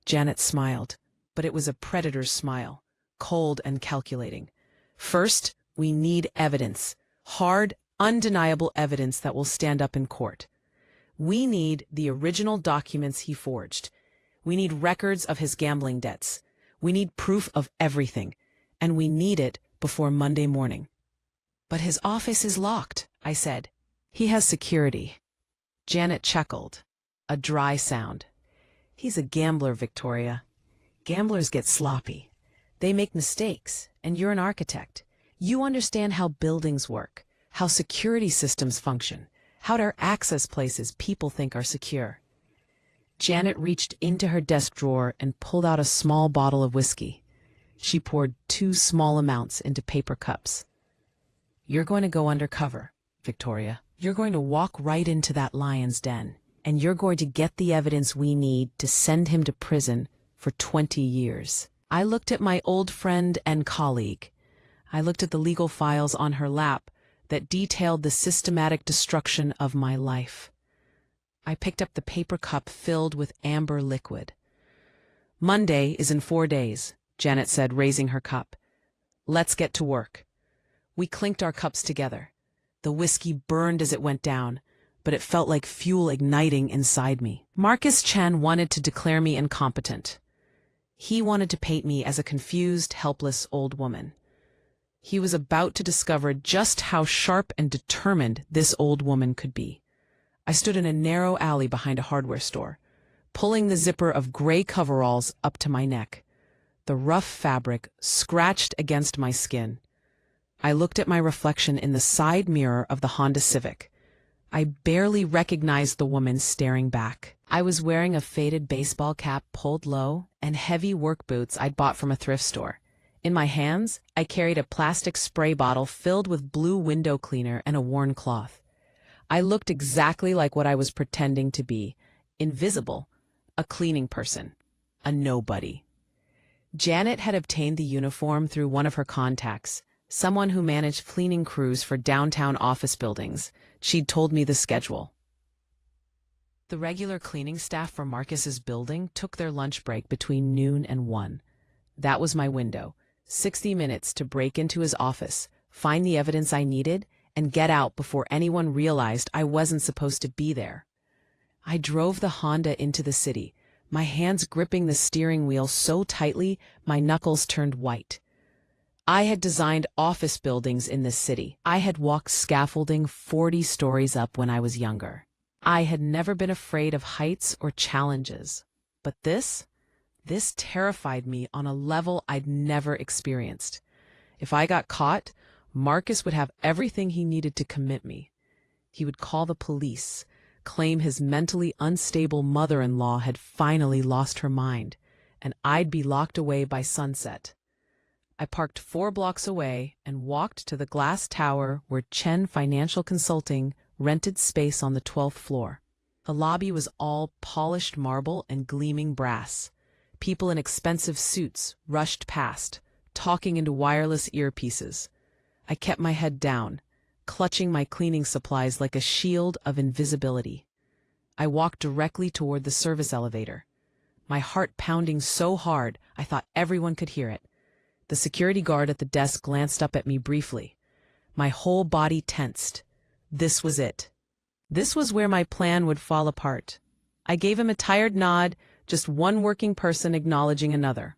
Janet smiled, but it was a predator's smile, cold and calculating. First, we need evidence, hard, undeniable evidence that will stand up in court. We need the original documents he forged. We need records of his gambling debts. We need proof of everything, and we need it before Monday morning. But his office is locked, I said. He has security. Janet chuckled, a dry sound. He's a gambler, Victoria. Gamblers get sloppy. They make mistakes, and you're an architect. You understand how buildings work, how security systems function, how to access places people think are secure. Janet reached into her desk drawer and pulled out a small bottle of whiskey. She poured 2 small amounts into paper cups. You're going to go undercover, Victoria. You're going to walk right into that lion's den, and you're going to get the evidence we need to send him to prison for 20 years. I looked at my old friend and colleague. I looked at the legal files on her lap that detailed the systematic destruction of my life. I picked up the paper cup filled with amber liquid. Monday is in 4 days, Janet said, raising her cup. Let's get to work. We clinked our cups together. The whiskey burned as it went down, but it felt like fuel igniting inside me. Marcus Chen wanted to declare me incompetent. He wanted to paint me as a confused, helpless old woman. He was about to discover just how sharp and determined this old woman could be. I stood in a narrow alley behind a hardware store, pulling the zipper of gray coveralls up to my neck. The rough fabric scratched against my skin. I looked at my reflection in the side mirror of the Honda Civic. I barely recognized the woman staring back. I was wearing a faded baseball cap pulled low and heavy work boots I'd bought from a thrift store. In my hands, I carried a plastic spray bottle filled with blue window cleaner and a worn cloth. I looked exactly like what I was pretending to be, invisible, a cleaning person, a nobody. Janet had obtained the uniform through one of her contacts, someone who managed cleaning crews for downtown office buildings. She'd told me the schedule. The regular cleaning staff for Marcus's building took their lunch break between noon and 1. That was my window, 60 minutes to break into his office, find the evidence I needed, and get out before anyone realized I wasn't supposed to be there. I drove the Honda into the city, my hands gripping the steering wheel so tightly my knuckles turned white. I had designed office buildings in this city. I had walked scaffolding 40 stories up when I was younger. I had never been afraid of heights or challenges. But this terrified me on a level I'd never experienced. If I got caught, Marcus would have everything he needed to commit me. He would call the police, claim his mentally unstable mother-in-law had finally lost her mind, and I'd be locked away by sunset. I parked 4 blocks away and walked to the glass tower where Chen Financial Consulting rented space on the 12th floor. The lobby was all polished marble and gleaming brass. People in expensive suits rushed past, talking into wireless earpieces. I kept my head down, clutching my cleaning supplies like a shield of invisibility. I walked directly toward the service elevator, my heart pounding so hard I thought everyone could hear it. The security guard at the desk glanced up at me briefly. My whole body tensed. This was it. This was where my plan would fall apart. I gave him a tired nod, just one working person acknowledging another.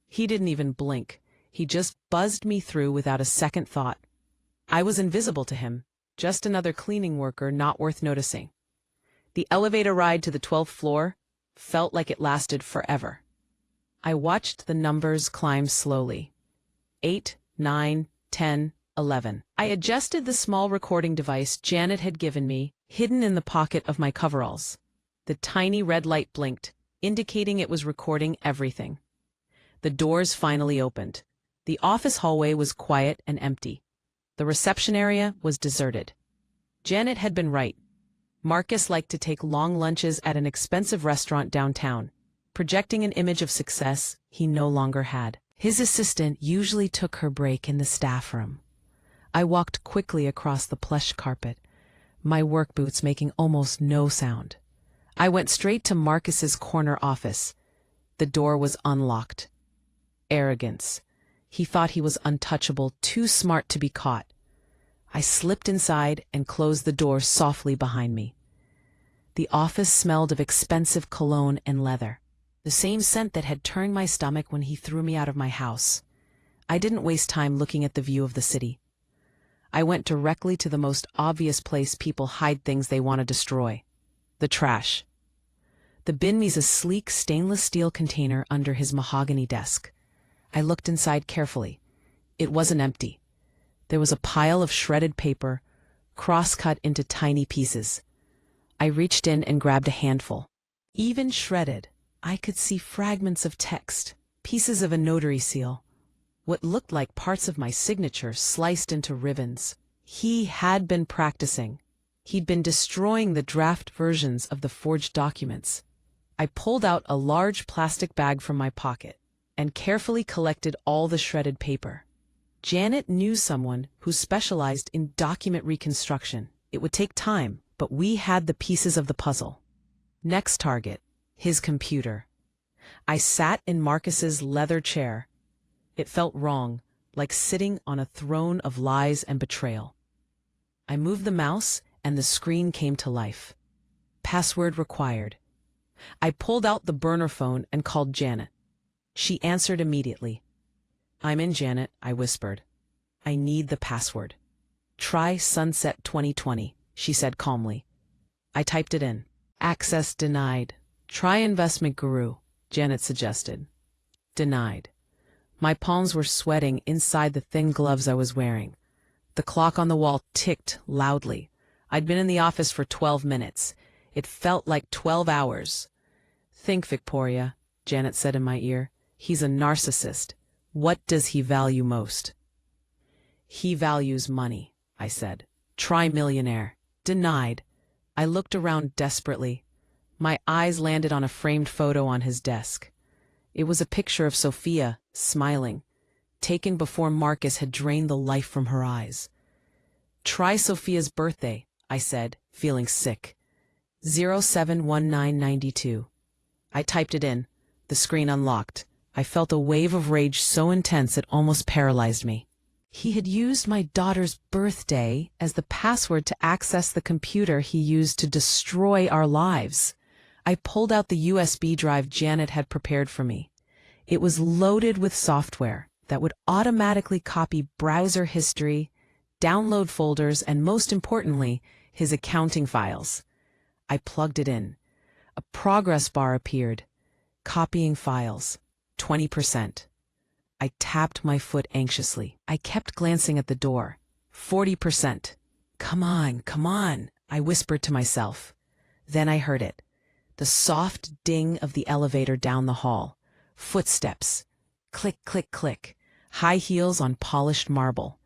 He didn't even blink. He just buzzed me through without a second thought. I was invisible to him, just another cleaning worker not worth noticing. The elevator ride to the 12th floor felt like it lasted forever. I watched the numbers climb slowly. 8, 9, 10, 11. I adjusted the small recording device Janet had given me, hidden in the pocket of my coveralls. The tiny red light blinked, indicating it was recording everything. The doors finally opened. The office hallway was quiet and empty. The reception area was deserted. Janet had been right. Marcus liked to take long lunches at an expensive restaurant downtown, projecting an image of success he no longer had. His assistant usually took her break in the staff room. I walked quickly across the plush carpet, my work boots making almost no sound. I went straight to Marcus's corner office. The door was unlocked. Arrogance. He thought he was untouchable, too smart to be caught. I slipped inside and closed the door softly behind me. The office smelled of expensive cologne and leather, the same scent that had turned my stomach when he threw me out of my house. I didn't waste time looking at the view of the city. I went directly to the most obvious place people hide things they want to destroy: the trash. The bin was a sleek stainless steel container under his mahogany desk. I looked inside carefully. It wasn't empty. There was a pile of shredded paper, cross-cut into tiny pieces. I reached in and grabbed a handful. Even shredded, I could see fragments of text, pieces of a notary seal, what looked like parts of my signature sliced into ribbons. He had been practicing. He'd been destroying the draft versions of the forged documents. I pulled out a large plastic bag from my pocket and carefully collected all the shredded paper. Janet knew someone who specialized in document reconstruction. It would take time, but we had the pieces of the puzzle. Next target, his computer. I sat in Marcus's leather chair. It felt wrong, like sitting on a throne of lies and betrayal. I moved the mouse and the screen came to life. Password required. I pulled out the burner phone and called Janet. She answered immediately. "I'm in, Janet," I whispered. "I need the password." "Try Sunset 2020, she said calmly. I typed it in. "Access denied. Try Investment Guru," Janet suggested. Denied. My palms were sweating inside the thin gloves I was wearing. The clock on the wall ticked loudly. I'd been in the office for 12 minutes. It felt like 12 hours. "Think, Victoria," Janet said in my ear. "He's a narcissist. What does he value most?" "He values money," I said. "Try millionaire." Denied. I looked around desperately. My eyes landed on a framed photo on his desk. It was a picture of Sophia, smiling, taken before Marcus had drained the life from her eyes. "Try Sophia's birthday," I said, feeling sick. 071992. I typed it in. The screen unlocked. I felt a wave of rage so intense it almost paralyzed me. He had used my daughter's birthday as the password to access the computer he used to destroy our lives. I pulled out the USB drive Janet had prepared for me. It was loaded with software that would automatically copy browser history, download folders, and most importantly, his accounting files. I plugged it in. A progress bar appeared. Copying files, 20%. I tapped my foot anxiously. I kept glancing at the door. 40%. Come on, I whispered to myself. Then I heard it. The soft ding of the elevator down the hall. Footsteps. Click, click, click. High heels on polished marble.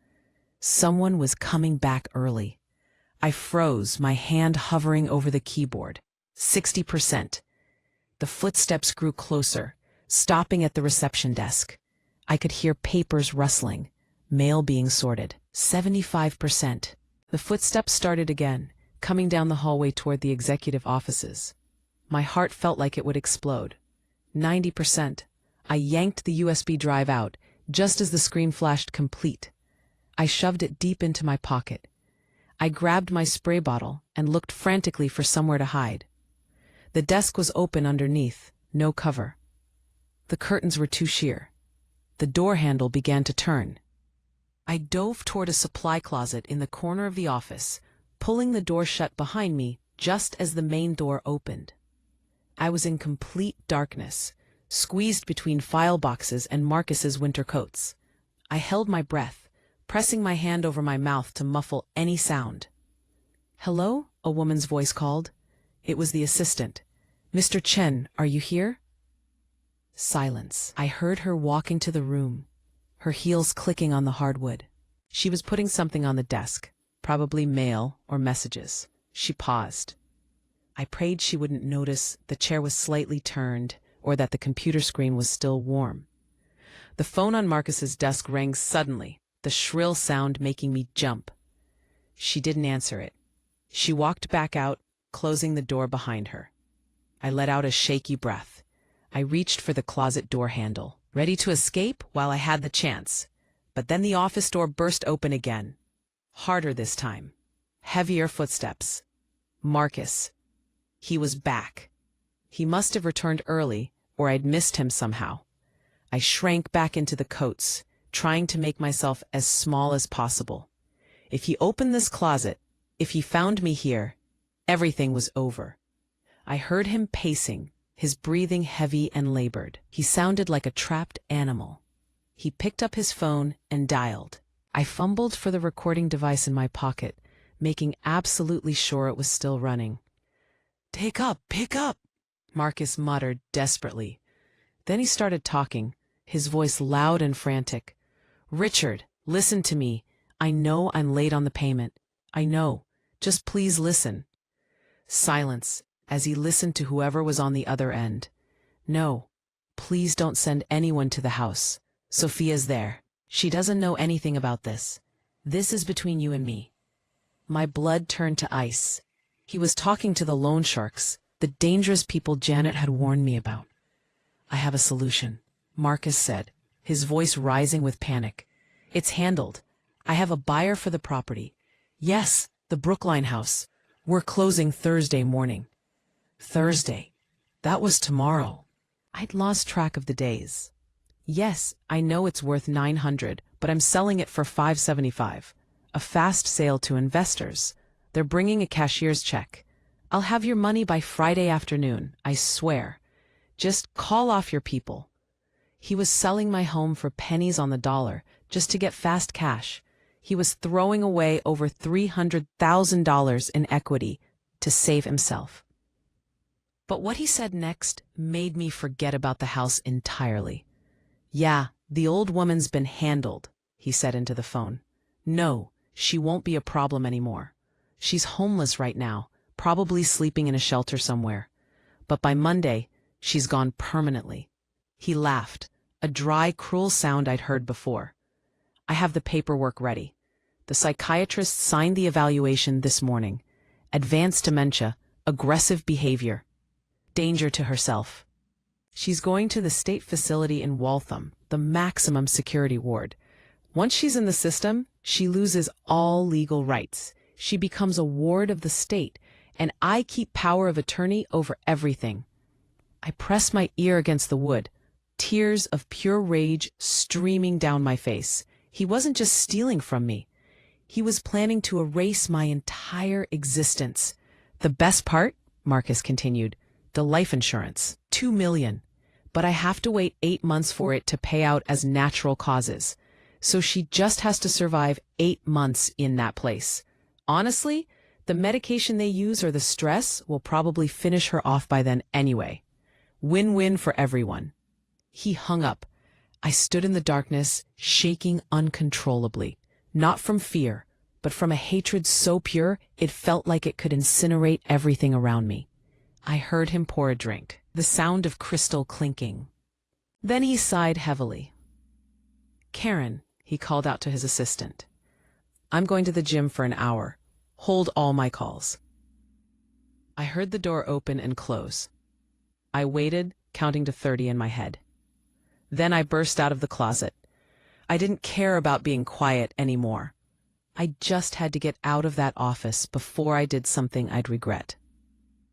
Someone was coming back early. I froze, my hand hovering over the keyboard. 60%. The footsteps grew closer, stopping at the reception desk. I could hear papers rustling, mail being sorted. 75%. The footsteps started again, coming down the hallway toward the executive offices. My heart felt like it would explode. 90%. I yanked the USB drive out, just as the screen flashed complete. I shoved it deep into my pocket. I grabbed my spray bottle and looked frantically for somewhere to hide. The desk was open underneath, no cover. The curtains were too sheer. The door handle began to turn. I dove toward a supply closet in the corner of the office, pulling the door shut behind me just as the main door opened. I was in complete darkness, squeezed between file boxes and Marcus's winter coats. I held my breath, pressing my hand over my mouth to muffle any sound. "Hello?" a woman's voice called. It was the assistant. "Mr. Chen, are you here?" Silence. I heard her walking to the room, her heels clicking on the hardwood. She was putting something on the desk, probably mail or messages. She paused. I prayed she wouldn't notice the chair was slightly turned or that the computer screen was still warm. The phone on Marcus's desk rang suddenly, the shrill sound making me jump. She didn't answer it. She walked back out, closing the door behind her. I let out a shaky breath. I reached for the closet door handle, ready to escape while I had the chance. But then the office door burst open again. Harder this time. Heavier footsteps. Marcus. He was back. He must have returned early, or I'd missed him somehow. I shrank back into the coats, trying to make myself as small as possible. If he opened this closet, if he found me here, everything was over. I heard him pacing, his breathing heavy and labored. He sounded like a trapped animal. He picked up his phone and dialed. I fumbled for the recording device in my pocket, making absolutely sure it was still running. "Pick up," Marcus muttered desperately. Then he started talking, his voice loud and frantic. "Richard, listen to me. I know I'm late on the payment. I know. Just please listen." Silence, as he listened to whoever was on the other end. "No, please don't send anyone to the house. Sophia's there. She doesn't know anything about this. This is between you and me." My blood turned to ice. He was talking to the loan sharks, the dangerous people Janet had warned me about. "I have a solution," Marcus said, his voice rising with panic. "It's handled. I have a buyer for the property. Yes, the Brookline house. We're closing Thursday morning." Thursday. That was tomorrow. I'd lost track of the days. "Yes, I know it's worth $900, but I'm selling it for $575. A fast sale to investors. They're bringing a cashier's check. I'll have your money by Friday afternoon, I swear. Just call off your people." He was selling my home for pennies on the dollar, just to get fast cash. He was throwing away over $300,000 in equity to save himself. But what he said next made me forget about the house entirely. "Yeah, the old woman's been handled," he said into the phone. "No, she won't be a problem anymore. She's homeless right now, probably sleeping in a shelter somewhere. But by Monday, she's gone permanently." He laughed, a dry, cruel sound I'd heard before. "I have the paperwork ready. The psychiatrist signed the evaluation this morning. Advanced dementia, aggressive behavior, danger to herself. She's going to the state facility in Waltham, the maximum security ward. Once she's in the system, she loses all legal rights. She becomes a ward of the state, and I keep power of attorney over everything. I pressed my ear against the wood, tears of pure rage streaming down my face. He wasn't just stealing from me. He was planning to erase my entire existence. The best part, Marcus continued, the life insurance, $2 million. But I have to wait 8 months for it to pay out as natural causes. So she just has to survive 8 months in that place. Honestly, the medication they use or the stress will probably finish her off by then anyway. Win-win for everyone. He hung up. I stood in the darkness, shaking uncontrollably. Not from fear, but from a hatred so pure it felt like it could incinerate everything around me. I heard him pour a drink, the sound of crystal clinking. Then he sighed heavily. "Karen," he called out to his assistant. "I'm going to the gym for an hour. Hold all my calls." I heard the door open and close. I waited, counting to 30 in my head. Then I burst out of the closet. I didn't care about being quiet anymore. I just had to get out of that office before I did something I'd regret.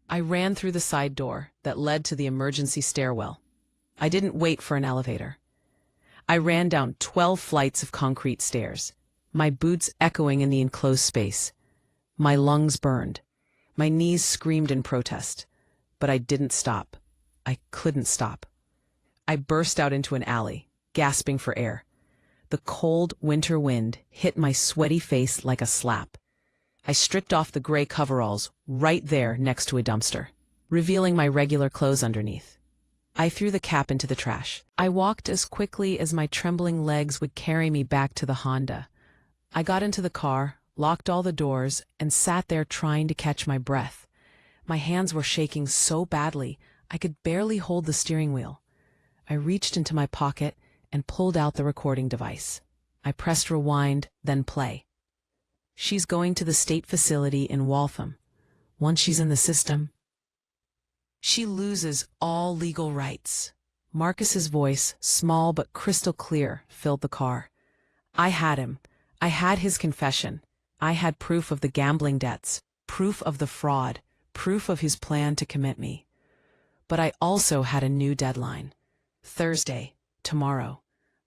I ran through the side door that led to the emergency stairwell. I didn't wait for an elevator. I ran down 12 flights of concrete stairs, my boots echoing in the enclosed space. My lungs burned. My knees screamed in protest. But I didn't stop. I couldn't stop. I burst out into an alley, gasping for air. The cold winter wind hit my sweaty face like a slap. I stripped off the gray coveralls right there next to a dumpster, revealing my regular clothes underneath. I threw the cap into the trash. I walked as quickly as my trembling legs would carry me back to the Honda. I got into the car, locked all the doors, and sat there trying to catch my breath. My hands were shaking so badly, I could barely hold the steering wheel. I reached into my pocket and pulled out the recording device. I pressed rewind, then play. She's going to the state facility in Waltham. Once she's in the system, she loses all legal rights. Marcus's voice, small but crystal clear, filled the car. I had him. I had his confession. I had proof of the gambling debts, proof of the fraud, proof of his plan to commit me. But I also had a new deadline. Thursday, tomorrow.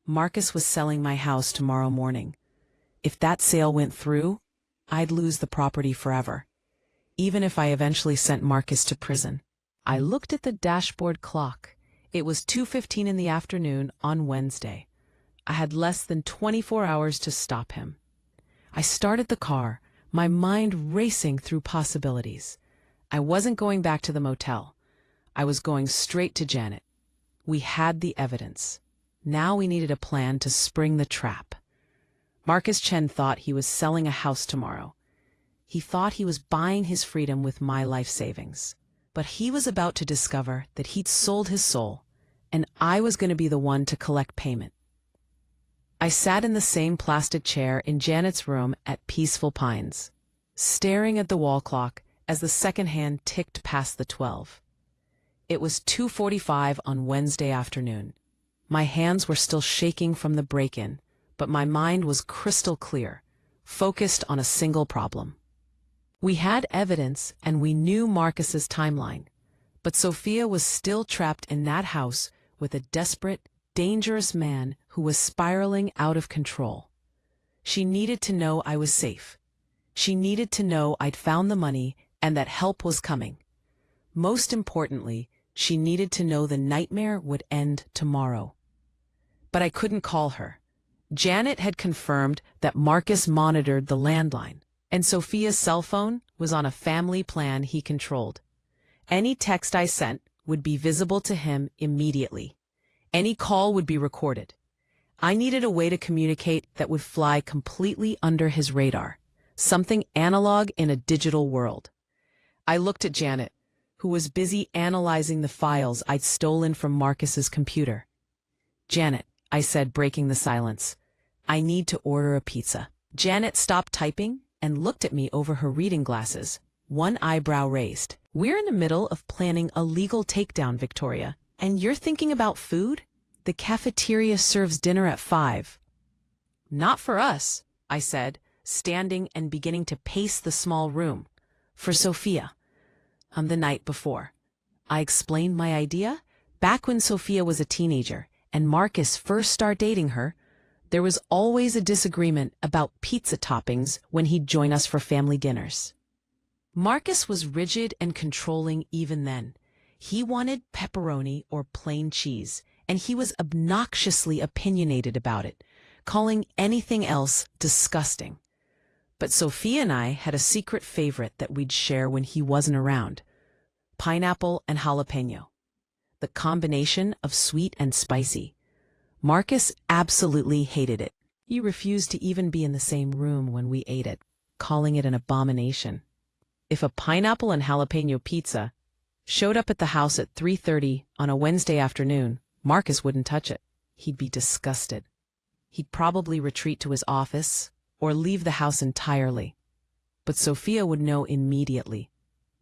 Marcus was selling my house tomorrow morning. If that sale went through, I'd lose the property forever, even if I eventually sent Marcus to prison. I looked at the dashboard clock. It was 2:15 in the afternoon on Wednesday. I had less than 24 hours to stop him. I started the car, my mind racing through possibilities. I wasn't going back to the motel. I was going straight to Janet. We had the evidence. Now we needed a plan to spring the trap. Marcus Chen thought he was selling a house tomorrow. He thought he was buying his freedom with my life savings. But he was about to discover that he'd sold his soul, and I was going to be the one to collect payment. I sat in the same plastic chair in Janet's room at Peaceful Pines, staring at the wall clock as the second hand ticked past the 12. It was 2:45 on Wednesday afternoon. My hands were still shaking from the break-in, but my mind was crystal clear, focused on a single problem. We had evidence and we knew Marcus's timeline, but Sophia was still trapped in that house with a desperate, dangerous man who was spiraling out of control. She needed to know I was safe. She needed to know I'd found the money and that help was coming. Most importantly, she needed to know the nightmare would end tomorrow. But I couldn't call her. Janet had confirmed that Marcus monitored the landline, and Sophia's cell phone was on a family plan he controlled. Any text I sent would be visible to him immediately. Any call would be recorded. I needed a way to communicate that would fly completely under his radar, something analog in a digital world. I looked at Janet, who was busy analyzing the files I'd stolen from Marcus's computer. "Janet," I said, breaking the silence, "I need to order a pizza." Janet stopped typing and looked at me over her reading glasses, one eyebrow raised. "We're in the middle of planning a legal takedown, Victoria, and you're thinking about food? The cafeteria serves dinner at 5. "Not for us," I said, standing and beginning to pace the small room. "For Sophia. The night before. I explained my idea. Back when Sophia was a teenager and Marcus first started dating her, there was always a disagreement about pizza toppings when he'd join us for family dinners. Marcus was rigid and controlling even then. He wanted pepperoni or plain cheese, and he was obnoxiously opinionated about it, calling anything else disgusting. But Sophia and I had a secret favorite that we'd share when he wasn't around: pineapple and jalapeno. The combination of sweet and spicy. Marcus absolutely hated it. He refused to even be in the same room when we ate it, calling it an abomination. If a pineapple and jalapeno pizza showed up at the house at 3:30 on a Wednesday afternoon, Marcus wouldn't touch it. He'd be disgusted. He'd probably retreat to his office or leave the house entirely. But Sophia would know immediately.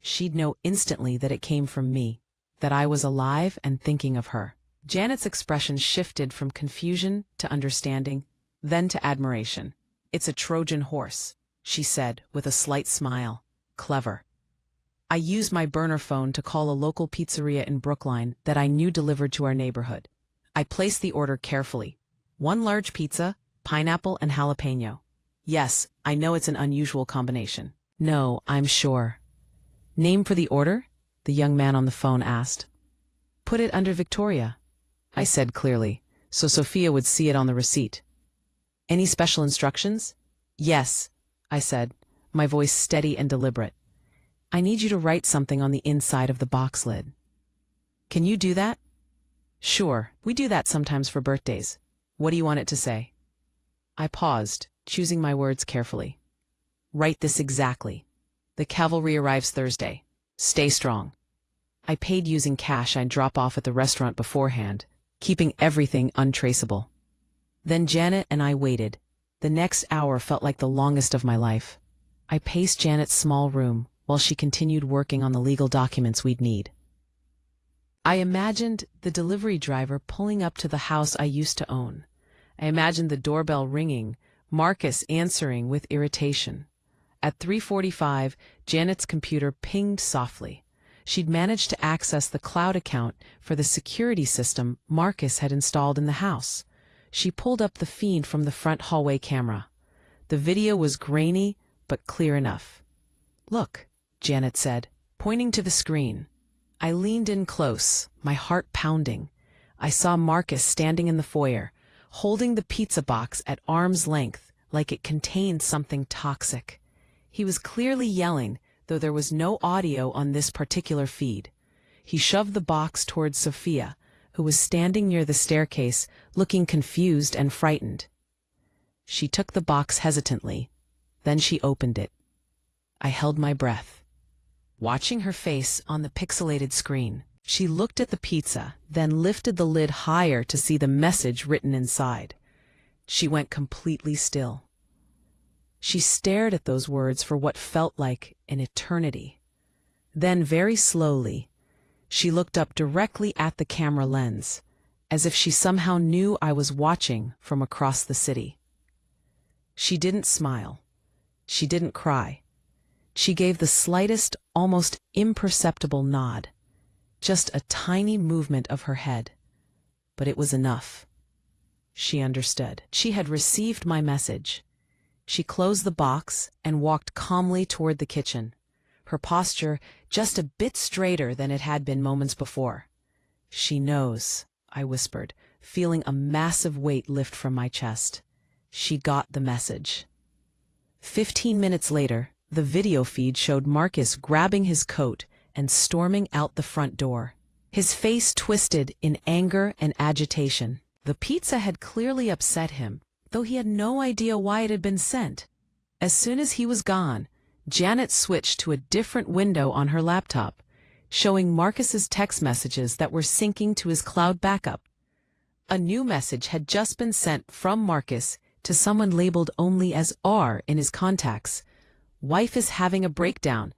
She'd know instantly that it came from me, that I was alive and thinking of her. Janet's expression shifted from confusion to understanding, then to admiration. "It's a Trojan horse," she said with a slight smile. "Clever." I used my burner phone to call a local pizzeria in Brookline that I knew delivered to our neighborhood. I placed the order carefully. 1 large pizza, pineapple and jalapeno. "Yes, I know it's an unusual combination." "No, I'm sure." "Name for the order?" the young man on the phone asked. "Put it under Victoria," I said clearly, so Sophia would see it on the receipt. "Any special instructions?" "Yes," I said, my voice steady and deliberate. "I need you to write something on the inside of the box lid." "Can you do that?" "Sure, we do that sometimes for birthdays. What do you want it to say?" I paused, choosing my words carefully. "Write this exactly. The cavalry arrives Thursday. Stay strong." I paid using cash I'd drop off at the restaurant beforehand, keeping everything untraceable. Then Janet and I waited. The next hour felt like the longest of my life. I paced Janet's small room while she continued working on the legal documents we'd need. I imagined the delivery driver pulling up to the house I used to own. I imagined the doorbell ringing, Marcus answering with irritation. At 3:45, Janet's computer pinged softly. She'd managed to access the cloud account for the security system Marcus had installed in the house. She pulled up the feed from the front hallway camera. The video was grainy, but clear enough. "Look," Janet said, pointing to the screen. I leaned in close, my heart pounding. I saw Marcus standing in the foyer, holding the pizza box at arm's length like it contained something toxic. He was clearly yelling, though there was no audio on this particular feed. He shoved the box towards Sophia, who was standing near the staircase, looking confused and frightened. She took the box hesitantly, then she opened it. I held my breath, watching her face on the pixelated screen. She looked at the pizza, then lifted the lid higher to see the message written inside. She went completely still. She stared at those words for what felt like an eternity. Then, very slowly, she looked up directly at the camera lens, as if she somehow knew I was watching from across the city. She didn't smile. She didn't cry. She gave the slightest, almost imperceptible nod. Just a tiny movement of her head. But it was enough. She understood. She had received my message. She closed the box and walked calmly toward the kitchen, her posture just a bit straighter than it had been moments before. "She knows," I whispered, feeling a massive weight lift from my chest. She got the message. 15 minutes later, the video feed showed Marcus grabbing his coat and storming out the front door. His face twisted in anger and agitation. The pizza had clearly upset him, though he had no idea why it had been sent. As soon as he was gone, Janet switched to a different window on her laptop, showing Marcus's text messages that were syncing to his cloud backup. A new message had just been sent from Marcus to someone labeled only as R in his contacts. "Wife is having a breakdown.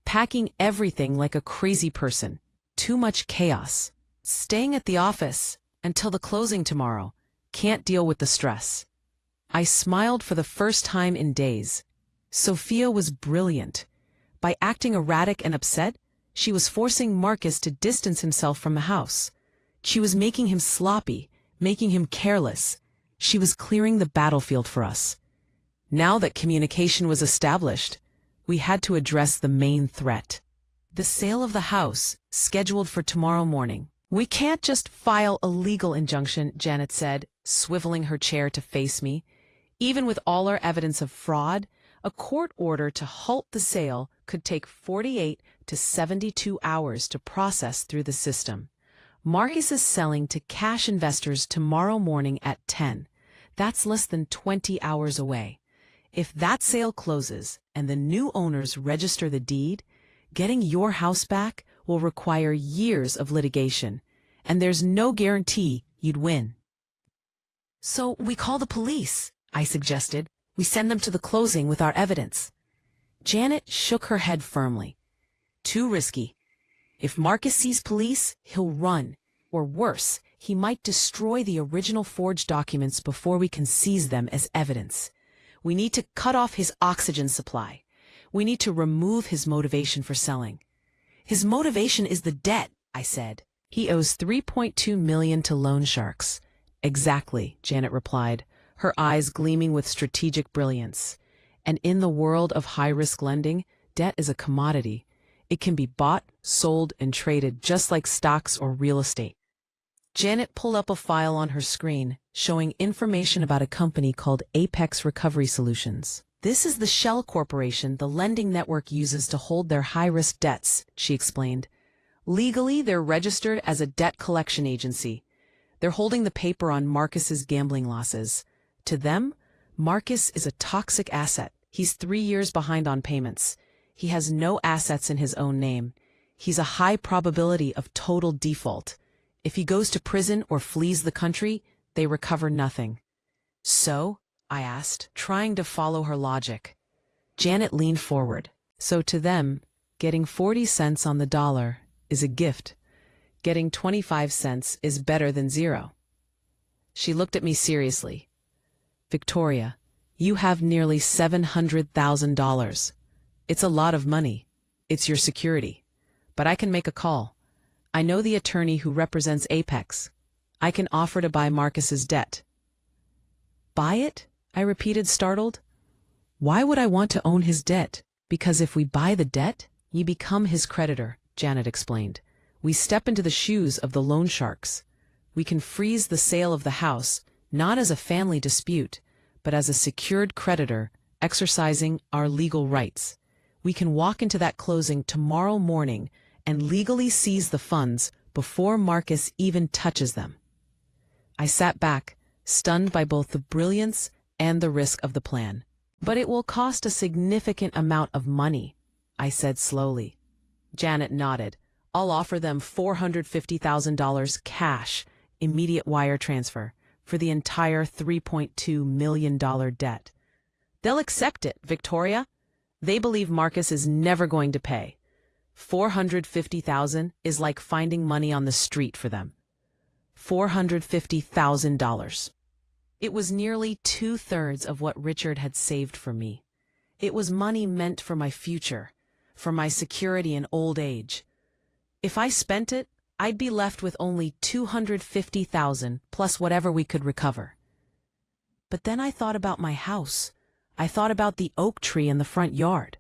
Packing everything like a crazy person. Too much chaos. Staying at the office until the closing tomorrow. Can't deal with the stress." I smiled for the first time in days. Sophia was brilliant. By acting erratic and upset, She was forcing Marcus to distance himself from the house. She was making him sloppy, making him careless. She was clearing the battlefield for us. Now that communication was established, we had to address the main threat. The sale of the house, scheduled for tomorrow morning. We can't just file a legal injunction, Janet said, swiveling her chair to face me. Even with all our evidence of fraud, a court order to halt the sale could take 48 to 72 hours to process through the system. Marcus is selling to cash investors tomorrow morning at 10. That's less than 20 hours away. If that sale closes and the new owners register the deed, getting your house back will require years of litigation, and there's no guarantee you'd win. So we call the police, I suggested. We send them to the closing with our evidence. Janet shook her head firmly. Too risky. If Marcus sees police, he'll run. Or worse, he might destroy the original forged documents before we can seize them as evidence. We need to cut off his oxygen supply. We need to remove his motivation for selling. His motivation is the debt, I said. He owes $3.2 million to loan sharks. Exactly, Janet replied, her eyes gleaming with strategic brilliance. And in the world of high-risk lending, debt is a commodity. It can be bought, sold, and traded just like stocks or real estate. Janet pulled up a file on her screen, showing information about a company called Apex Recovery Solutions. This is the shell corporation the lending network uses to hold their high-risk debts, she explained. Legally, they're registered as a debt collection agency. They're holding the paper on Marcus's gambling losses. To them, Marcus is a toxic asset. He's 3 years behind on payments. He has no assets in his own name. He's a high probability of total default. If he goes to prison or flees the country, they recover nothing. So, I asked, trying to follow her logic. Janet leaned forward. So to them, getting 40 cents on the dollar is a gift. Getting 25 cents is better than zero. She looked at me seriously. Victoria, you have nearly $700,000. It's a lot of money. It's your security. But I can make a call. I know the attorney who represents Apex. I can offer to buy Marcus's debt. Buy it? I repeated, startled. Why would I want to own his debt? Because if we buy the debt, you become his creditor, Janet explained. We step into the shoes of the loan sharks. We can freeze the sale of the house, not as a family dispute, but as a secured creditor, exercising our legal rights. We can walk into that closing tomorrow morning and legally seize the funds before Marcus even touches them. I sat back, stunned by both the brilliance and the risk of the plan. But it will cost a significant amount of money, I said slowly. Janet nodded. I'll offer them $450,000 cash, immediate wire transfer, for the entire $3.2 million debt. They'll accept it, Victoria. They believe Marcus is never going to pay. $450,000 is like finding money on the street for them. $450,000. It was nearly 2/3 of what Richard had saved for me. It was money meant for my future, for my security in old age. If I spent it, I'd be left with only $250,000 plus whatever we could recover. But then I thought about my house. I thought about the oak tree in the front yard.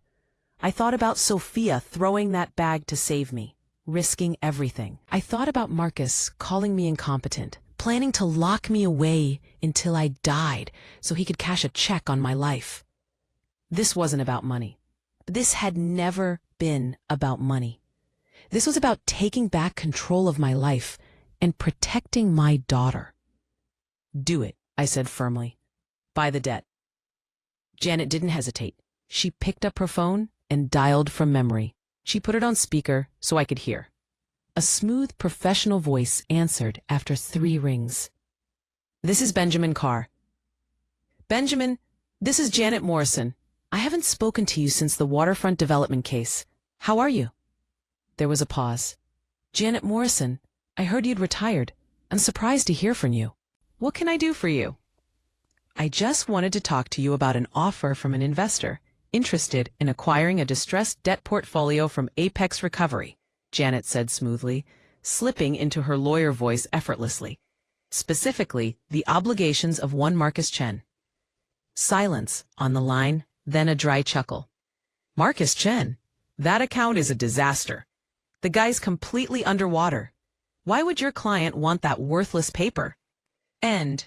I thought about Sophia throwing that bag to save me, risking everything. I thought about Marcus calling me incompetent, planning to lock me away until I died so he could cash a check on my life. This wasn't about money. This had never been about money. This was about taking back control of my life and protecting my daughter. Do it, I said firmly. Buy the debt. Janet didn't hesitate. She picked up her phone and dialed from memory. She put it on speaker so I could hear. A smooth, professional voice answered after 3 rings. This is Benjamin Carr. Benjamin, this is Janet Morrison. I haven't spoken to you since the waterfront development case. How are you? There was a pause. Janet Morrison, I heard you'd retired. I'm surprised to hear from you. What can I do for you? I just wanted to talk to you about an offer from an investor interested in acquiring a distressed debt portfolio from Apex Recovery. Janet said smoothly, slipping into her lawyer voice effortlessly. Specifically, the obligations of one Marcus Chen. Silence on the line, then a dry chuckle. Marcus Chen? That account is a disaster. The guy's completely underwater. Why would your client want that worthless paper? And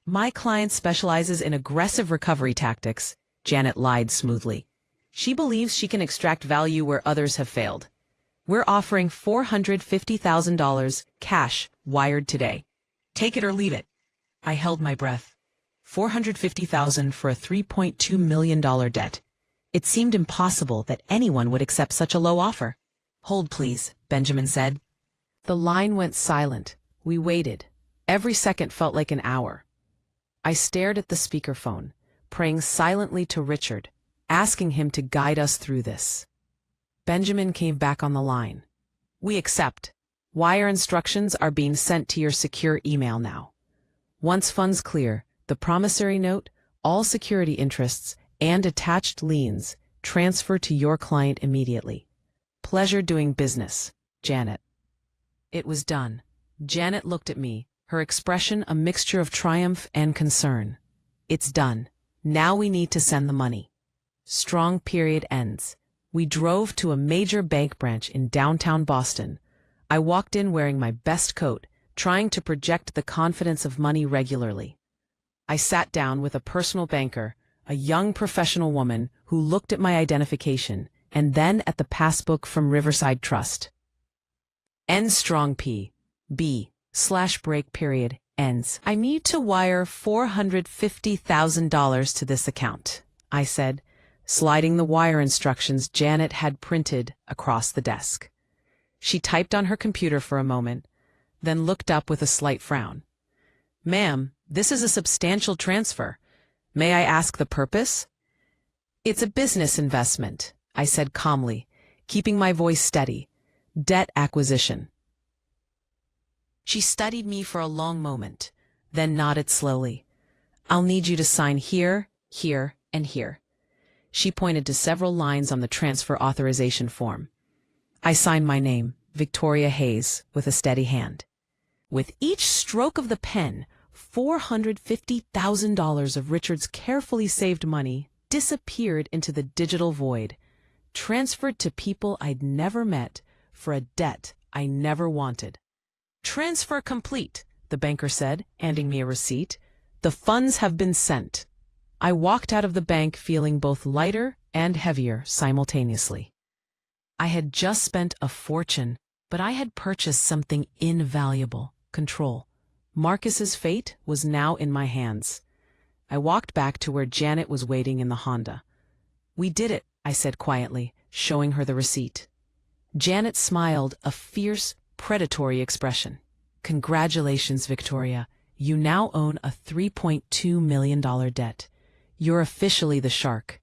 my client specializes in aggressive recovery tactics, Janet lied smoothly. She believes she can extract value where others have failed. We're offering $450,000 cash wired today. Take it or leave it. I held my breath. $450,000 for a $3.2 million debt. It seemed impossible that anyone would accept such a low offer. Hold please, Benjamin said. The line went silent. We waited. Every second felt like an hour. I stared at the speakerphone, praying silently to Richard, asking him to guide us through this. Benjamin came back on the line. We accept. Wire instructions are being sent to your secure email now. Once funds clear, the promissory note, all security interests, and attached liens transfer to your client immediately. Pleasure doing business, Janet. It was done. Janet looked at me, her expression a mixture of triumph and concern. It's done. Now we need to send the money. Strong period ends. We drove to a major bank branch in downtown Boston. I walked in wearing my best coat, trying to project the confidence of money regularly. I sat down with a personal banker, a young professional woman who looked at my identification and then at the passbook from Riverside Trust. N strong P, B, /break period, ends. I need to wire $450,000 to this account, I said, sliding the wire instructions Janet had printed across the desk. She typed on her computer for a moment, then looked up with a slight frown. Ma'am, this is a substantial transfer. May I ask the purpose? It's a business investment, I said calmly, keeping my voice steady. Debt acquisition. She studied me for a long moment, then nodded slowly. I'll need you to sign here, here, and here. She pointed to several lines on the transfer authorization form. I signed my name, Victoria Hayes, with a steady hand. With each stroke of the pen, $450,000 of Richard's carefully saved money disappeared into the digital void, transferred to people I'd never met for a debt I never wanted. Transfer complete, the banker said, handing me a receipt. The funds have been sent. I walked out of the bank feeling both lighter and heavier simultaneously. I had just spent a fortune, but I had purchased something invaluable: control. Marcus's fate was now in my hands. I walked back to where Janet was waiting in the Honda. We did it, I said quietly, showing her the receipt. Janet smiled, a fierce, predatory expression. Congratulations, Victoria. You now own a $3.2 million debt. You're officially the shark.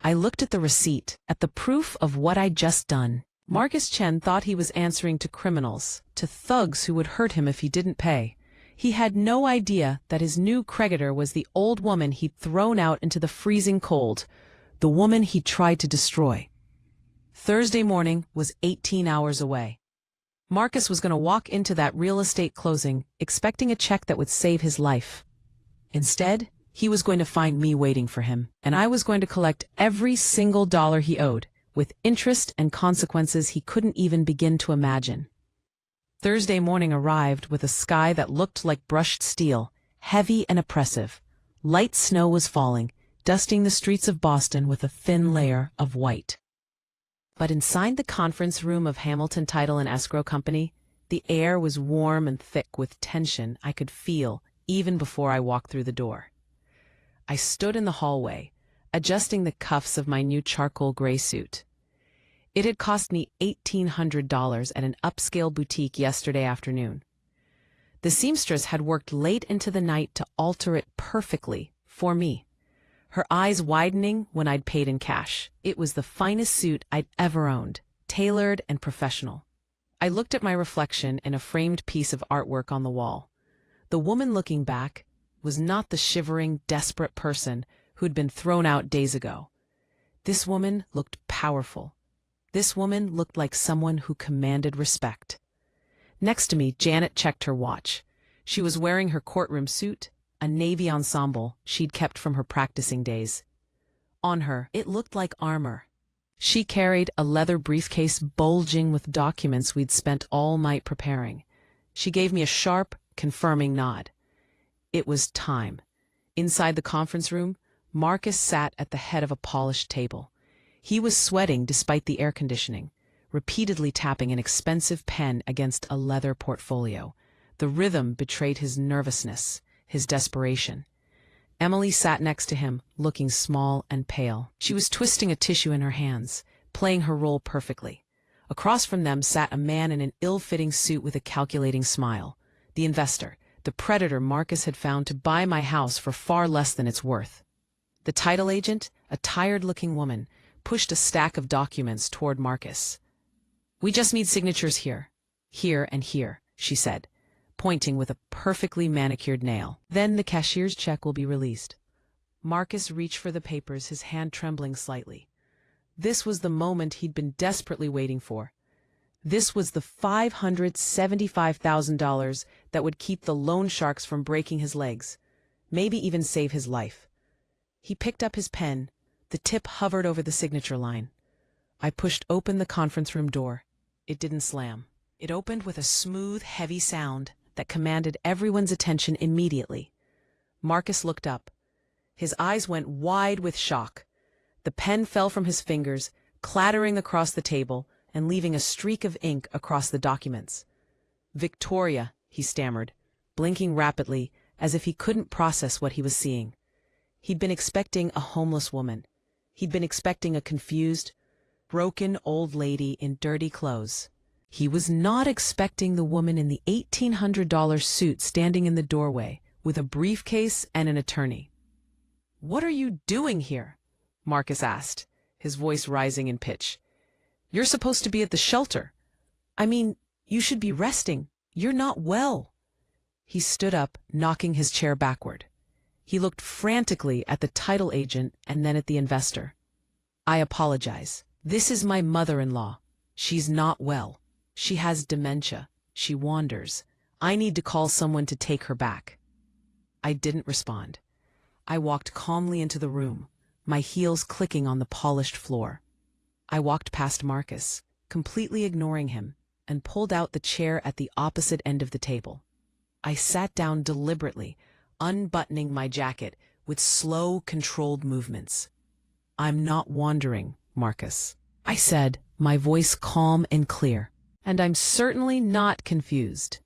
I looked at the receipt, at the proof of what I'd just done. Marcus Chen thought he was answering to criminals, to thugs who would hurt him if he didn't pay. He had no idea that his new creditor was the old woman he'd thrown out into the freezing cold, the woman he tried to destroy. Thursday morning was 18 hours away. Marcus was going to walk into that real estate closing, expecting a check that would save his life. Instead, he was going to find me waiting for him, and I was going to collect every single dollar he owed, with interest and consequences he couldn't even begin to imagine. Thursday morning arrived with a sky that looked like brushed steel, heavy and oppressive. Light snow was falling, dusting the streets of Boston with a thin layer of white. But inside the conference room of Hamilton Title and Escrow Company, the air was warm and thick with tension I could feel even before I walked through the door. I stood in the hallway, adjusting the cuffs of my new charcoal gray suit. It had cost me $1,800 at an upscale boutique yesterday afternoon. The seamstress had worked late into the night to alter it perfectly for me, her eyes widening when I'd paid in cash. It was the finest suit I'd ever owned, tailored and professional. I looked at my reflection in a framed piece of artwork on the wall. The woman looking back was not the shivering, desperate person who'd been thrown out days ago. This woman looked powerful, This woman looked like someone who commanded respect. Next to me, Janet checked her watch. She was wearing her courtroom suit, a navy ensemble she'd kept from her practicing days. On her, it looked like armor. She carried a leather briefcase bulging with documents we'd spent all night preparing. She gave me a sharp, confirming nod. It was time. Inside the conference room, Marcus sat at the head of a polished table. He was sweating despite the air conditioning, repeatedly tapping an expensive pen against a leather portfolio. The rhythm betrayed his nervousness, his desperation. Emily sat next to him, looking small and pale. She was twisting a tissue in her hands, playing her role perfectly. Across from them sat a man in an ill-fitting suit with a calculating smile. The investor, the predator Marcus had found to buy my house for far less than its worth. The title agent, a tired-looking woman, pushed a stack of documents toward Marcus. "We just need signatures here, and here," she said, pointing with a perfectly manicured nail. "Then the cashier's check will be released." Marcus reached for the papers, his hand trembling slightly. This was the moment he'd been desperately waiting for. This was the $575,000 that would keep the loan sharks from breaking his legs, maybe even save his life. He picked up his pen. The tip hovered over the signature line. I pushed open the conference room door. It didn't slam. It opened with a smooth, heavy sound that commanded everyone's attention immediately. Marcus looked up. His eyes went wide with shock. The pen fell from his fingers, clattering across the table and leaving a streak of ink across the documents. "Victoria," he stammered, blinking rapidly as if he couldn't process what he was seeing. He'd been expecting a homeless woman. He'd been expecting a confused, broken old lady in dirty clothes. He was not expecting the woman in the $1,800 suit standing in the doorway with a briefcase and an attorney. "What are you doing here?" Marcus asked, his voice rising in pitch. "You're supposed to be at the shelter. I mean, you should be resting. You're not well." He stood up, knocking his chair backward. He looked frantically at the title agent and then at the investor. "I apologize. This is my mother-in-law. She's not well. She has dementia. She wanders. I need to call someone to take her back." I didn't respond. I walked calmly into the room, my heels clicking on the polished floor. I walked past Marcus, completely ignoring him, and pulled out the chair at the opposite end of the table. I sat down deliberately, unbuttoning my jacket with slow, controlled movements. "I'm not wandering, Marcus," I said, my voice calm and clear. "And I'm certainly not confused."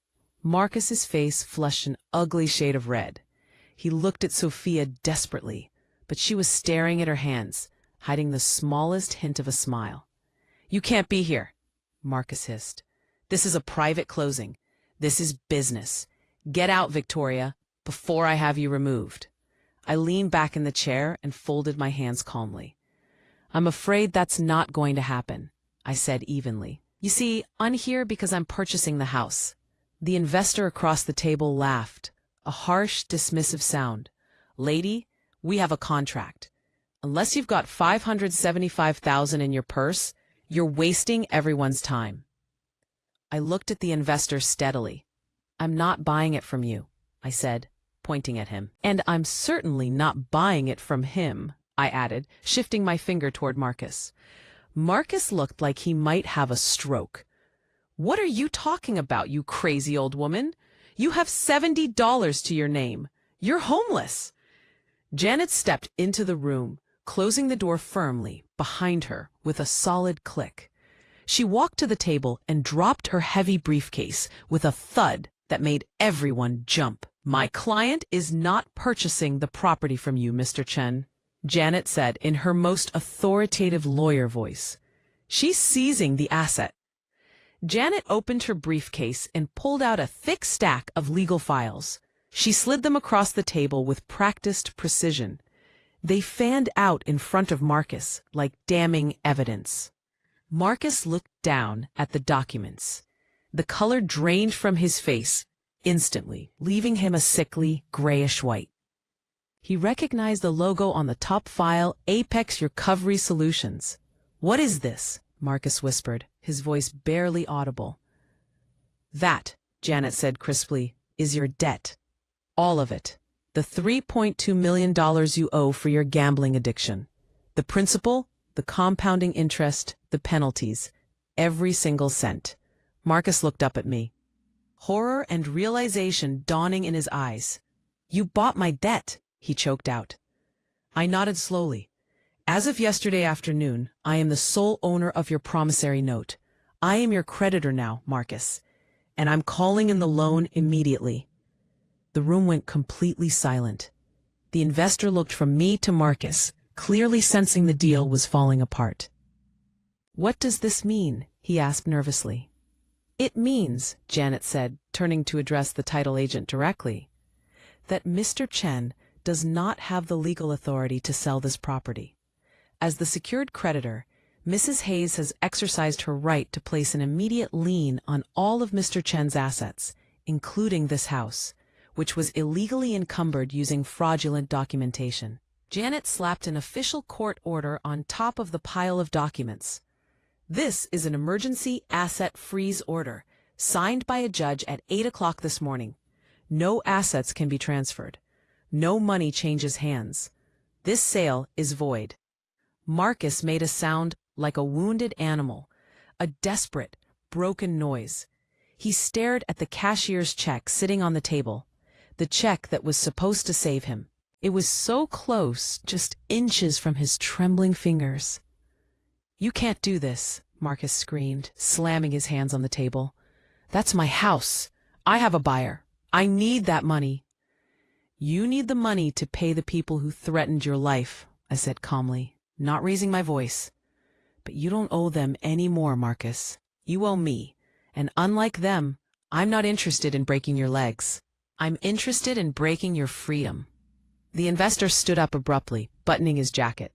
Marcus's face flushed an ugly shade of red. He looked at Sophia desperately, but she was staring at her hands, hiding the smallest hint of a smile. "You can't be here," Marcus hissed. "This is a private closing. This is business. Get out, Victoria, before I have you removed." I leaned back in the chair and folded my hands calmly. "I'm afraid that's not going to happen," I said evenly. "You see, I'm here because I'm purchasing the house." The investor across the table laughed, a harsh, dismissive sound. "Lady, we have a contract. Unless you've got $575,000 in your purse, you're wasting everyone's time." I looked at the investor steadily. "I'm not buying it from you," I said, pointing at him. "And I'm certainly not buying it from him," I added, shifting my finger toward Marcus. Marcus looked like he might have a stroke. "What are you talking about, you crazy old woman? You have $70 to your name. You're homeless." Janet stepped into the room, closing the door firmly behind her with a solid click. She walked to the table and dropped her heavy briefcase with a thud that made everyone jump. "My client is not purchasing the property from you, Mr. Chen," Janet said in her most authoritative lawyer voice. "She's seizing the asset." Janet opened her briefcase and pulled out a thick stack of legal files. She slid them across the table with practiced precision. They fanned out in front of Marcus like damning evidence. Marcus looked down at the documents. The color drained from his face instantly, leaving him a sickly, grayish white. He recognized the logo on the top file, Apex Recovery Solutions. "What is this?" Marcus whispered, his voice barely audible. That, Janet said crisply, is your debt. All of it. The $3.2 million you owe for your gambling addiction. The principal, the compounding interest, the penalties. Every single cent. Marcus looked up at me. Horror and realization dawning in his eyes. You bought my debt, he choked out. I nodded slowly. As of yesterday afternoon, I am the sole owner of your promissory note. I am your creditor now, Marcus, and I'm calling in the loan immediately. The room went completely silent. The investor looked from me to Marcus, clearly sensing the deal was falling apart. What does this mean? He asked nervously. It means, Janet said, turning to address the title agent directly, that Mr. Chen does not have the legal authority to sell this property. As the secured creditor, Mrs. Hayes has exercised her right to place an immediate lien on all of Mr. Chen's assets, including this house, which was illegally encumbered using fraudulent documentation. Janet slapped an official court order on top of the pile of documents. This is an emergency asset freeze order, signed by a judge at 8 o'clock this morning. No assets can be transferred. No money changes hands. This sale is void. Marcus made a sound like a wounded animal, a desperate, broken noise. He stared at the cashier's check sitting on the table, the check that was supposed to save him. It was so close, just inches from his trembling fingers. You can't do this, Marcus screamed, slamming his hands on the table. That's my house. I have a buyer. I need that money. You need the money to pay the people who threatened your life, I said calmly, not raising my voice. But you don't owe them any more, Marcus. You owe me, and unlike them, I'm not interested in breaking your legs. I'm interested in breaking your freedom. The investor stood up abruptly, buttoning his jacket.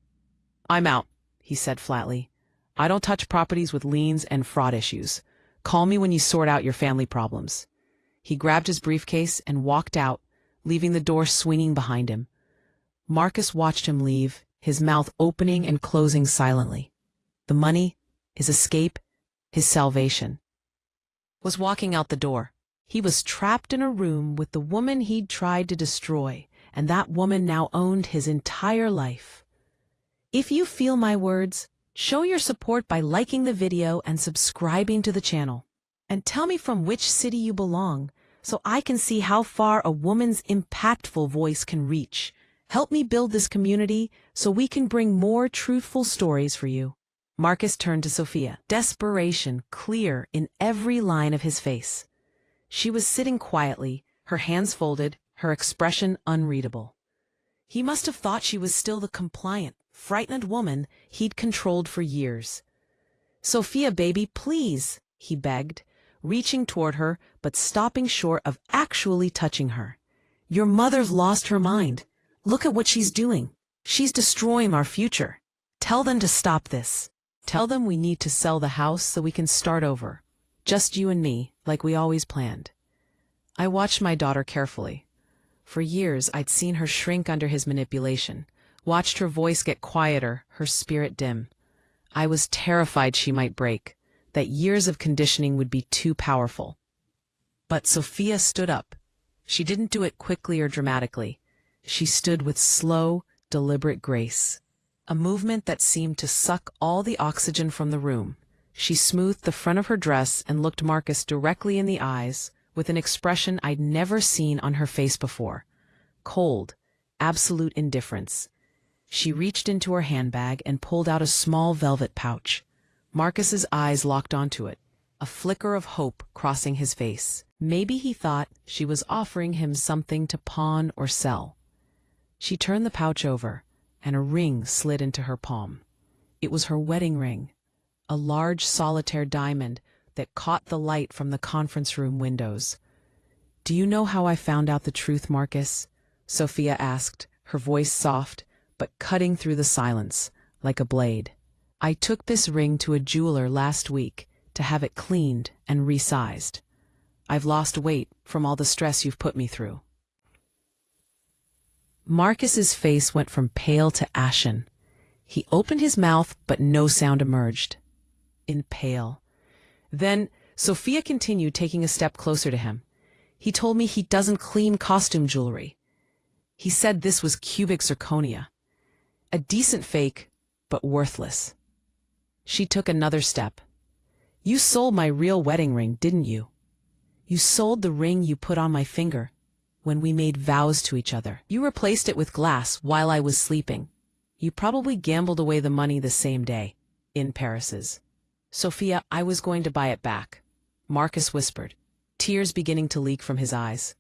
I'm out, he said flatly. I don't touch properties with liens and fraud issues. Call me when you sort out your family problems. He grabbed his briefcase and walked out, leaving the door swinging behind him. Marcus watched him leave, his mouth opening and closing silently. The money, his escape, his salvation. Was walking out the door. He was trapped in a room with the woman he'd tried to destroy, and that woman now owned his entire life. If you feel my words, show your support by liking the video and subscribing to the channel. And tell me from which city you belong, so I can see how far a woman's impactful voice can reach. Help me build this community so we can bring more truthful stories for you. Marcus turned to Sophia, desperation clear in every line of his face. She was sitting quietly, her hands folded, her expression unreadable. He must have thought she was still the compliant, frightened woman he'd controlled for years. Sophia, baby, please, he begged, reaching toward her but stopping short of actually touching her. Your mother's lost her mind. Look at what she's doing. She's destroying our future. Tell them to stop this. Tell them we need to sell the house so we can start over. Just you and me, like we always planned. I watched my daughter carefully. For years, I'd seen her shrink under his manipulation, watched her voice get quieter, her spirit dim. I was terrified she might break, that years of conditioning would be too powerful. But Sophia stood up. She didn't do it quickly or dramatically. She stood with slow, deliberate grace, a movement that seemed to suck all the oxygen from the room. She smoothed the front of her dress and looked Marcus directly in the eyes with an expression I'd never seen on her face before. Cold, absolute indifference. She reached into her handbag and pulled out a small velvet pouch. Marcus's eyes locked onto it, a flicker of hope crossing his face. Maybe he thought she was offering him something to pawn or sell. She turned the pouch over, and a ring slid into her palm. It was her wedding ring, a large solitaire diamond that caught the light from the conference room windows. Do you know how I found out the truth, Marcus? Sophia asked, her voice soft, but cutting through the silence, like a blade. I took this ring to a jeweler last week to have it cleaned and resized. I've lost weight from all the stress you've put me through. Marcus's face went from pale to ashen. He opened his mouth, but no sound emerged. pale. Then Sophia continued, taking a step closer to him. He told me he doesn't clean costume jewelry. He said this was cubic zirconia. A decent fake, but worthless. She took another step. You sold my real wedding ring, didn't you? You sold the ring you put on my finger when we made vows to each other. You replaced it with glass while I was sleeping. You probably gambled away the money the same day, in Paris's. Sophia, I was going to buy it back, Marcus whispered, tears beginning to leak from his eyes.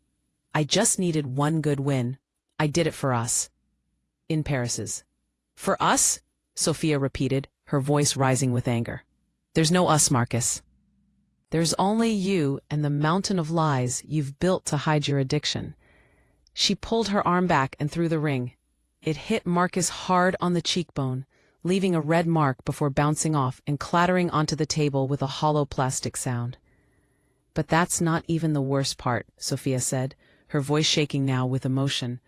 I just needed one good win. I did it for us. In Paris's. For us? Sophia repeated, her voice rising with anger. There's no us, Marcus. There's only you and the mountain of lies you've built to hide your addiction. She pulled her arm back and threw the ring. It hit Marcus hard on the cheekbone, leaving a red mark before bouncing off and clattering onto the table with a hollow plastic sound. But that's not even the worst part, Sophia said, her voice shaking now with emotion.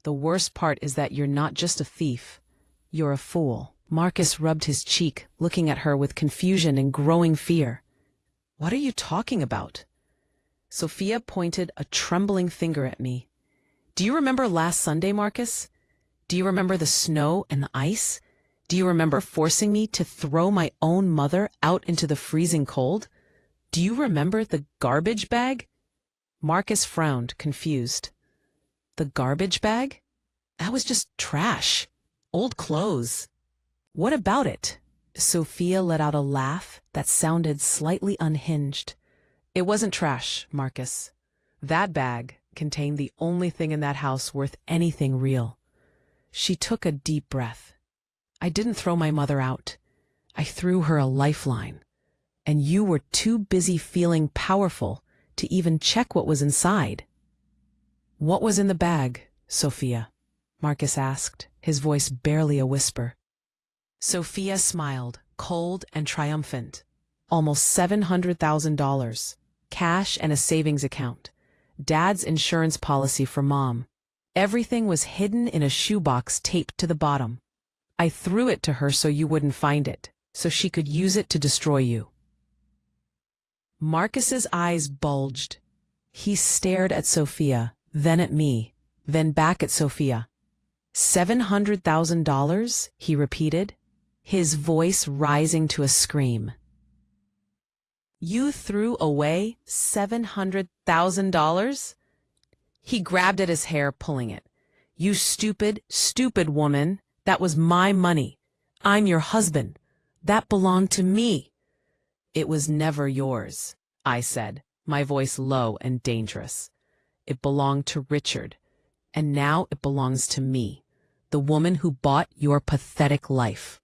The worst part is that you're not just a thief. You're a fool. Marcus rubbed his cheek, looking at her with confusion and growing fear. What are you talking about? Sophia pointed a trembling finger at me. Do you remember last Sunday, Marcus? Do you remember the snow and the ice? Do you remember forcing me to throw my own mother out into the freezing cold? Do you remember the garbage bag? Marcus frowned, confused. The garbage bag? That was just trash. Old clothes. What about it? Sophia let out a laugh that sounded slightly unhinged. It wasn't trash, Marcus. That bag contained the only thing in that house worth anything real. She took a deep breath. I didn't throw my mother out. I threw her a lifeline. And you were too busy feeling powerful to even check what was inside. What was in the bag, Sophia? Marcus asked, his voice barely a whisper. Sophia smiled, cold and triumphant. Almost $700,000. Cash and a savings account. Dad's insurance policy for Mom. Everything was hidden in a shoebox taped to the bottom. I threw it to her so you wouldn't find it, so she could use it to destroy you. Marcus's eyes bulged. He stared at Sophia, then at me, then back at Sophia. $700,000, he repeated, his voice rising to a scream. You threw away $700,000? He grabbed at his hair, pulling it. You stupid, stupid woman. That was my money. I'm your husband. That belonged to me. It was never yours, I said, my voice low and dangerous. It belonged to Richard, and now it belongs to me, the woman who bought your pathetic life.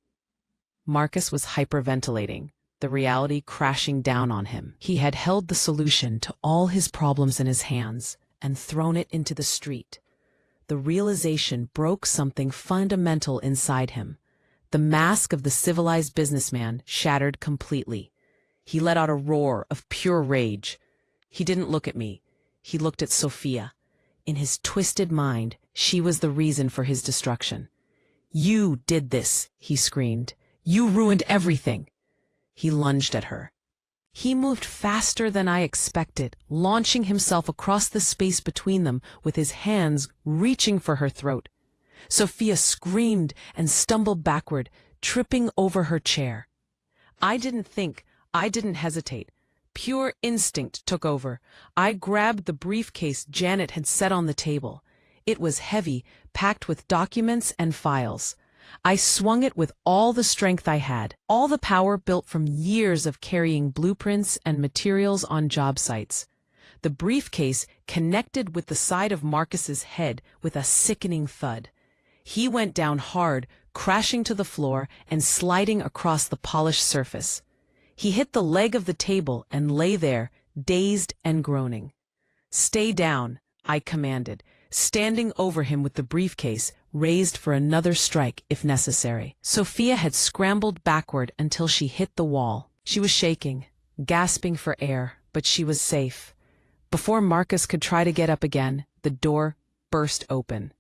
Marcus was hyperventilating, the reality crashing down on him. He had held the solution to all his problems in his hands and thrown it into the street. The realization broke something fundamental inside him. The mask of the civilized businessman shattered completely. He let out a roar of pure rage. He didn't look at me. He looked at Sophia. In his twisted mind, she was the reason for his destruction. You did this, he screamed. You ruined everything. He lunged at her. He moved faster than I expected, launching himself across the space between them with his hands reaching for her throat. Sophia screamed and stumbled backward, tripping over her chair. I didn't think. I didn't hesitate. Pure instinct took over. I grabbed the briefcase Janet had set on the table. It was heavy, packed with documents and files. I swung it with all the strength I had, all the power built from years of carrying blueprints and materials on job sites. The briefcase connected with the side of Marcus's head with a sickening thud. He went down hard, crashing to the floor and sliding across the polished surface. He hit the leg of the table and lay there, dazed and groaning. Stay down, I commanded, standing over him with the briefcase raised for another strike if necessary. Sophia had scrambled backward until she hit the wall. She was shaking, gasping for air, but she was safe. Before Marcus could try to get up again, the door burst open.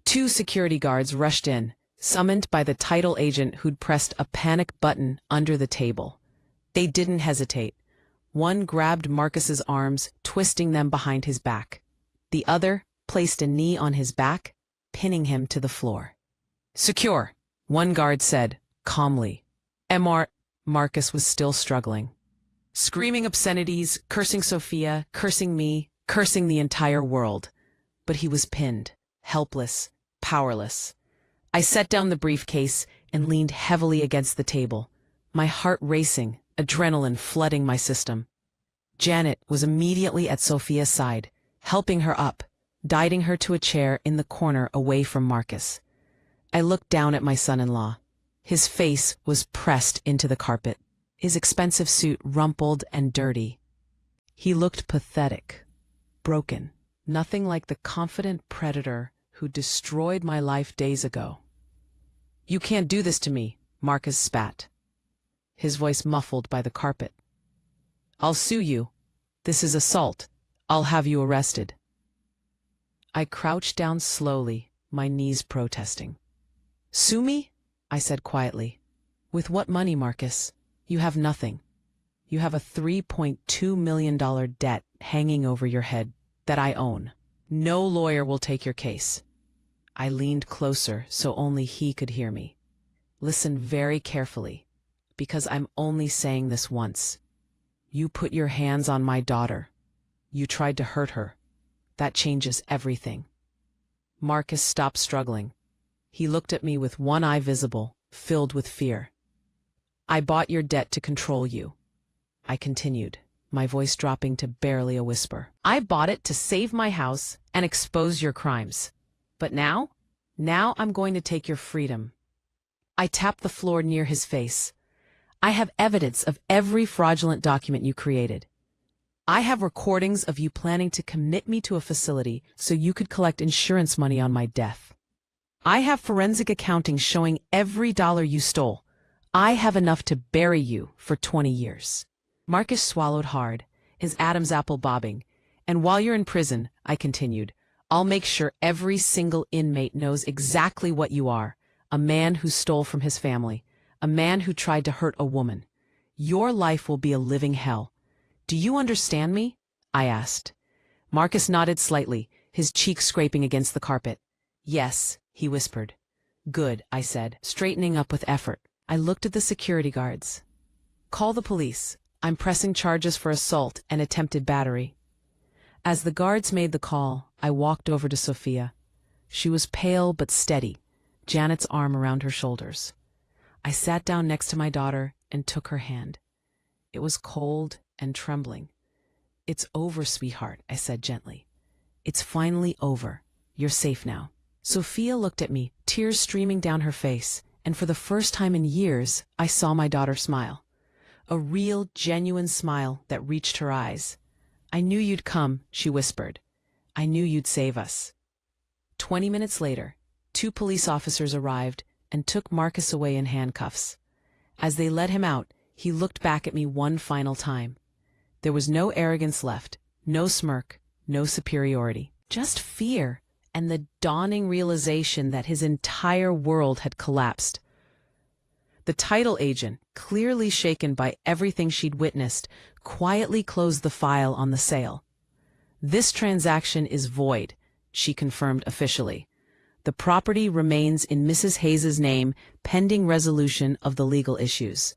2 security guards rushed in, summoned by the title agent who'd pressed a panic button under the table. They didn't hesitate. One grabbed Marcus's arms, twisting them behind his back. The other placed a knee on his back, pinning him to the floor. "Secure," one guard said, calmly. Marcus was still struggling. Screaming obscenities, cursing Sophia, cursing me, cursing the entire world. But he was pinned, helpless, powerless. I set down the briefcase and leaned heavily against the table, my heart racing, adrenaline flooding my system. Janet was immediately at Sophia's side, helping her up, guiding her to a chair in the corner away from Marcus. I looked down at my son-in-law. His face was pressed into the carpet, his expensive suit rumpled and dirty. He looked pathetic, broken, nothing like the confident predator who destroyed my life days ago. "You can't do this to me," Marcus spat, his voice muffled by the carpet. "I'll sue you. This is assault. I'll have you arrested." I crouched down slowly, my knees protesting. "Sue me?" I said quietly. "With what money, Marcus? You have nothing. You have a $3.2 million debt hanging over your head that I own. No lawyer will take your case." I leaned closer so only he could hear me. "Listen very carefully, because I'm only saying this once. You put your hands on my daughter. You tried to hurt her. That changes everything." Marcus stopped struggling. He looked at me with one eye visible, filled with fear. "I bought your debt to control you," I continued, my voice dropping to barely a whisper. "I bought it to save my house and expose your crimes. But now I'm going to take your freedom." I tapped the floor near his face. "I have evidence of every fraudulent document you created. I have recordings of you planning to commit me to a facility so you could collect insurance money on my death. I have forensic accounting showing every dollar you stole. I have enough to bury you for 20 years. Marcus swallowed hard, his Adam's apple bobbing. "And while you're in prison," I continued, "I'll make sure every single inmate knows exactly what you are, a man who stole from his family, a man who tried to hurt a woman. Your life will be a living hell. Do you understand me?" I asked. Marcus nodded slightly, his cheek scraping against the carpet. "Yes," he whispered. "Good," I said, straightening up with effort. I looked at the security guards. "Call the police. I'm pressing charges for assault and attempted battery." As the guards made the call, I walked over to Sophia. She was pale but steady, Janet's arm around her shoulders. I sat down next to my daughter and took her hand. It was cold and trembling. "It's over, sweetheart," I said gently. "It's finally over. You're safe now." Sophia looked at me, tears streaming down her face, and for the first time in years, I saw my daughter smile. A real, genuine smile that reached her eyes. "I knew you'd come," she whispered. "I knew you'd save us." 20 minutes later, 2 police officers arrived and took Marcus away in handcuffs. As they led him out, he looked back at me one final time. There was no arrogance left, no smirk, no superiority. Just fear and the dawning realization that his entire world had collapsed. The title agent, clearly shaken by everything she'd witnessed, quietly closed the file on the sale. "This transaction is void," she confirmed officially. "The property remains in Mrs. Hayes's name pending resolution of the legal issues."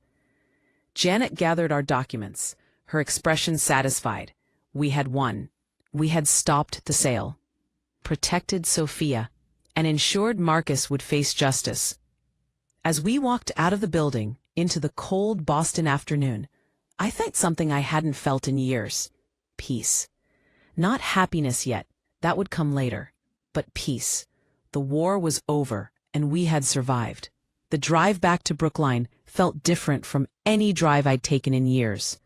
Janet gathered our documents, her expression satisfied. We had won. We had stopped the sale, protected Sophia, and ensured Marcus would face justice. As we walked out of the building into the cold Boston afternoon, I felt something I hadn't felt in years. Peace. Not happiness yet, that would come later, but peace. The war was over, and we had survived. The drive back to Brookline felt different from any drive I'd taken in years.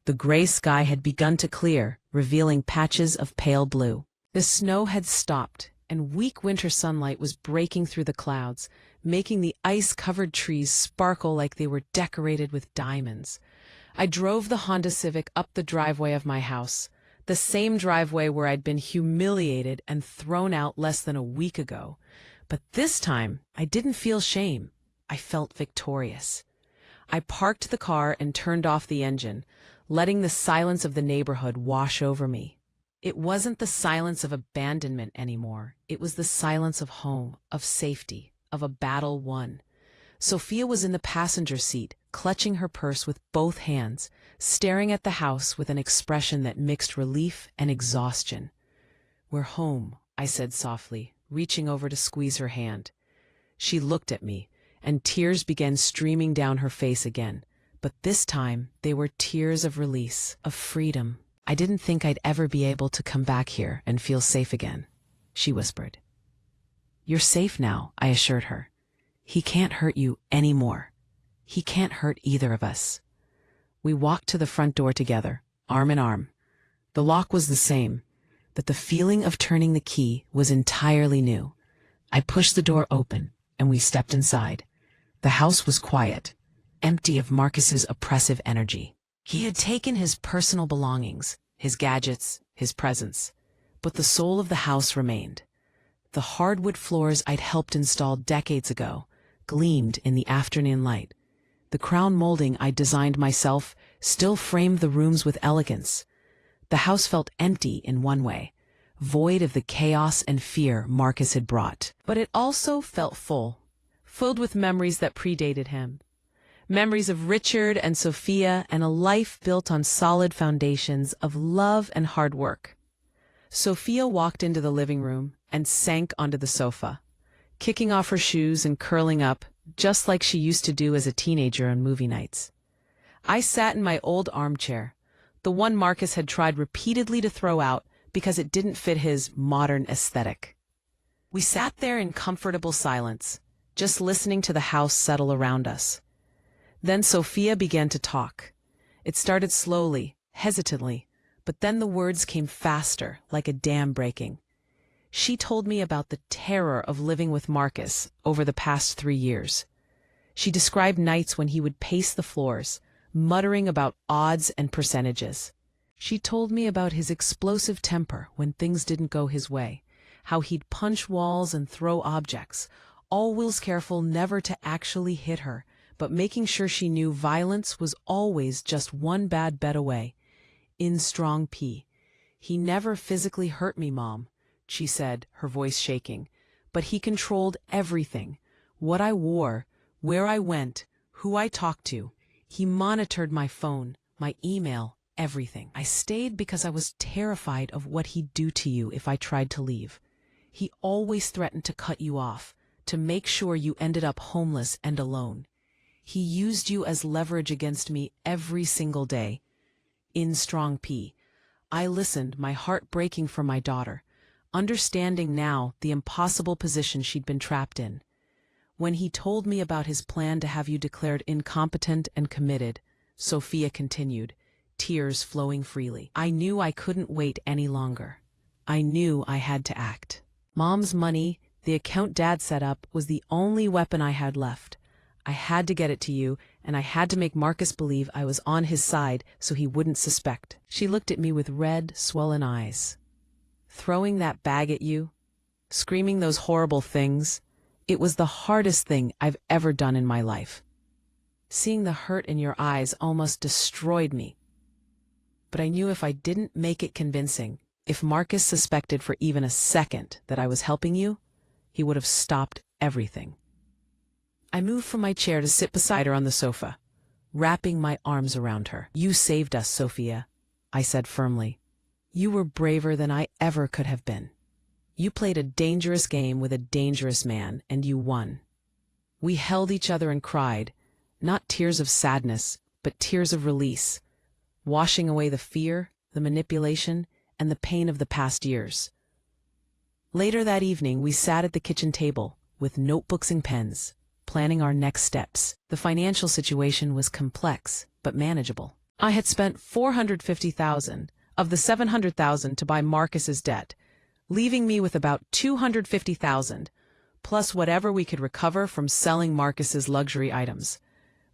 The gray sky had begun to clear, revealing patches of pale blue. The snow had stopped, and weak winter sunlight was breaking through the clouds, making the ice-covered trees sparkle like they were decorated with diamonds. I drove the Honda Civic up the driveway of my house, the same driveway where I'd been humiliated and thrown out less than a week ago. But this time, I didn't feel shame. I felt victorious. I parked the car and turned off the engine, letting the silence of the neighborhood wash over me. It wasn't the silence of abandonment anymore. It was the silence of home, of safety, of a battle won. Sophia was in the passenger seat, clutching her purse with both hands, staring at the house with an expression that mixed relief and exhaustion. "We're home," I said softly, reaching over to squeeze her hand. She looked at me, and tears began streaming down her face again. But this time, they were tears of release, of freedom. "I didn't think I'd ever be able to come back here and feel safe again," she whispered. "You're safe now," I assured her. "He can't hurt you anymore. He can't hurt either of us." We walked to the front door together, arm in arm. The lock was the same, but the feeling of turning the key was entirely new. I pushed the door open, and we stepped inside. The house was quiet, empty of Marcus's oppressive energy. He had taken his personal belongings, his gadgets, his presence, but the soul of the house remained. The hardwood floors I'd helped install decades ago gleamed in the afternoon light. The crown molding I'd designed myself still framed the rooms with elegance. The house felt empty in one way, void of the chaos and fear Marcus had brought. But it also felt full, filled with memories that predated him. Memories of Richard and Sophia and a life built on solid foundations of love and hard work. Sophia walked into the living room and sank onto the sofa, kicking off her shoes and curling up, just like she used to do as a teenager on movie nights. I sat in my old armchair, the one Marcus had tried repeatedly to throw out because it didn't fit his modern aesthetic. We sat there in comfortable silence, just listening to the house settle around us. Then Sophia began to talk. It started slowly, hesitantly, but then the words came faster, like a dam breaking. She told me about the terror of living with Marcus over the past 3 years. She described nights when he would pace the floors, muttering about odds and percentages. She told me about his explosive temper when things didn't go his way, how he'd punch walls and throw objects, always careful never to actually hit her, but making sure she knew violence was always just one bad bet away. In strong P. "He never physically hurt me, Mom," she said, her voice shaking. "But he controlled everything. What I wore, where I went, who I talked to. He monitored my phone, my email, everything. I stayed because I was terrified of what he'd do to you if I tried to leave. He always threatened to cut you off, to make sure you ended up homeless and alone. He used you as leverage against me every single day." In strong P. I listened, my heart breaking for my daughter, understanding now the impossible position she'd been trapped in. "When he told me about his plan to have you declared incompetent and committed," Sophia continued, tears flowing freely, "I knew I couldn't wait any longer. I knew I had to act. Mom's money, the account Dad set up, was the only weapon I had left. I had to get it to you, and I had to make Marcus believe I was on his side so he wouldn't suspect." She looked at me with red, swollen eyes. "Throwing that bag at you, screaming those horrible things, it was the hardest thing I've ever done in my life. Seeing the hurt in your eyes almost destroyed me. But I knew if I didn't make it convincing, if Marcus suspected for even a second that I was helping you, he would have stopped everything." I moved from my chair to sit beside her on the sofa, wrapping my arms around her. "You saved us, Sophia," I said firmly. "You were braver than I ever could have been. You played a dangerous game with a dangerous man, and you won." We held each other and cried, not tears of sadness, but tears of release, washing away the fear, the manipulation, and the pain of the past years. Later that evening, we sat at the kitchen table with notebooks and pens, planning our next steps. The financial situation was complex, but manageable. I had spent $450,000 of the $700,000 to buy Marcus's debt, leaving me with about $250,000, plus whatever we could recover from selling Marcus's luxury items,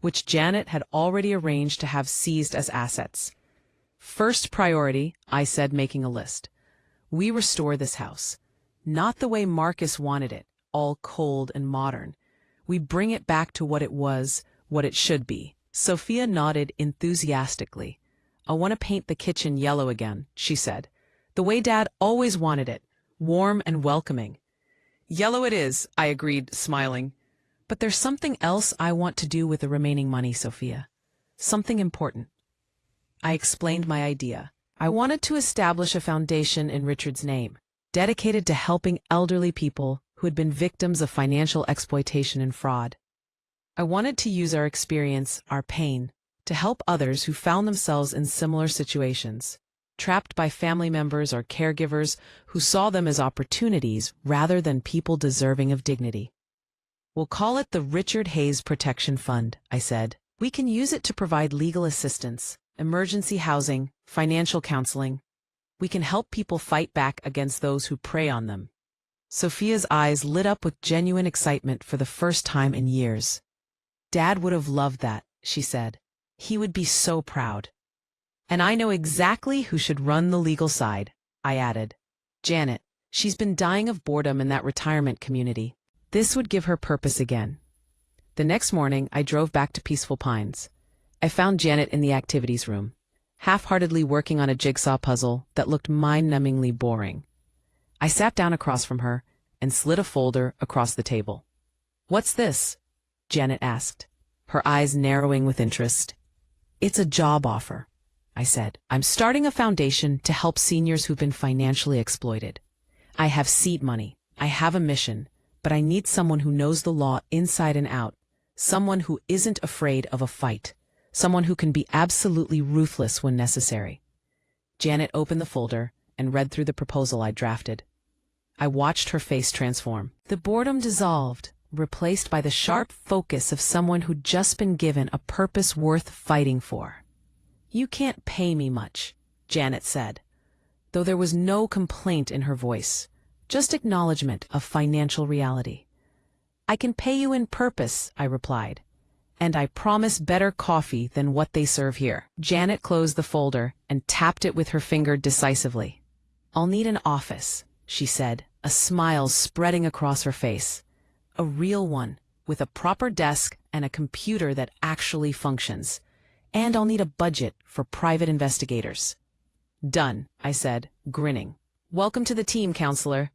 which Janet had already arranged to have seized as assets. "First priority," I said, making a list. "We restore this house. Not the way Marcus wanted it, all cold and modern. We bring it back to what it was, what it should be, Sophia nodded enthusiastically. "I want to paint the kitchen yellow again," she said. "The way Dad always wanted it, warm and welcoming." "Yellow it is," I agreed, smiling. "But there's something else I want to do with the remaining money, Sophia. Something important." I explained my idea. I wanted to establish a foundation in Richard's name, dedicated to helping elderly people who had been victims of financial exploitation and fraud. I wanted to use our experience, our pain, to help others who found themselves in similar situations, trapped by family members or caregivers who saw them as opportunities rather than people deserving of dignity. "We'll call it the Richard Hayes Protection Fund," I said. "We can use it to provide legal assistance, emergency housing, financial counseling. We can help people fight back against those who prey on them." Sophia's eyes lit up with genuine excitement for the first time in years. "Dad would have loved that," she said. "He would be so proud." "And I know exactly who should run the legal side," I added. "Janet. She's been dying of boredom in that retirement community. This would give her purpose again." The next morning, I drove back to Peaceful Pines. I found Janet in the activities room, half-heartedly working on a jigsaw puzzle that looked mind-numbingly boring. I sat down across from her and slid a folder across the table. "What's this?" Janet asked, her eyes narrowing with interest. "It's a job offer," I said. "I'm starting a foundation to help seniors who've been financially exploited. I have seed money. I have a mission, but I need someone who knows the law inside and out, someone who isn't afraid of a fight, someone who can be absolutely ruthless when necessary." Janet opened the folder and read through the proposal I drafted. I watched her face transform. The boredom dissolved, replaced by the sharp focus of someone who'd just been given a purpose worth fighting for. "You can't pay me much," Janet said, though there was no complaint in her voice, just acknowledgement of financial reality. "I can pay you in purpose," I replied, "and I promise better coffee than what they serve here." Janet closed the folder and tapped it with her finger decisively. "I'll need an office," she said, a smile spreading across her face. "A real one, with a proper desk and a computer that actually functions. And I'll need a budget for private investigators." "Done," I said, grinning. "Welcome to the team, counselor."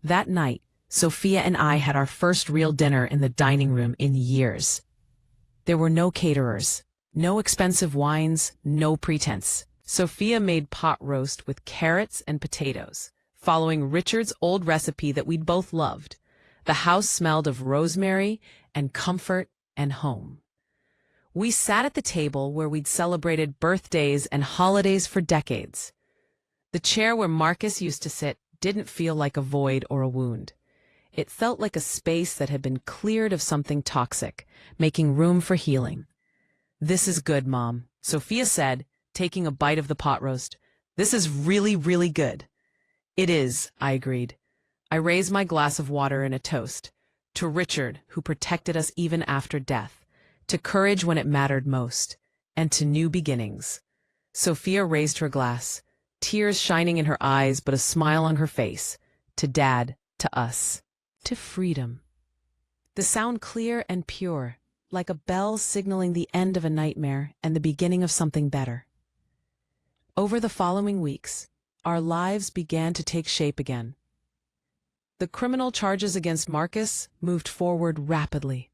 That night, Sophia and I had our first real dinner in the dining room in years. There were no caterers, no expensive wines, no pretense. Sophia made pot roast with carrots and potatoes, following Richard's old recipe that we'd both loved. The house smelled of rosemary and comfort and home. We sat at the table where we'd celebrated birthdays and holidays for decades. The chair where Marcus used to sit didn't feel like a void or a wound. It felt like a space that had been cleared of something toxic, making room for healing. "This is good, Mom," Sophia said, taking a bite of the pot roast. "This is really, really good." "It is," I agreed. I raised my glass of water in a toast. To Richard, who protected us even after death. To courage when it mattered most. And to new beginnings. Sophia raised her glass, tears shining in her eyes but a smile on her face. To Dad, to us. To freedom. The sound clear and pure, like a bell signaling the end of a nightmare and the beginning of something better. Over the following weeks, our lives began to take shape again. The criminal charges against Marcus moved forward rapidly.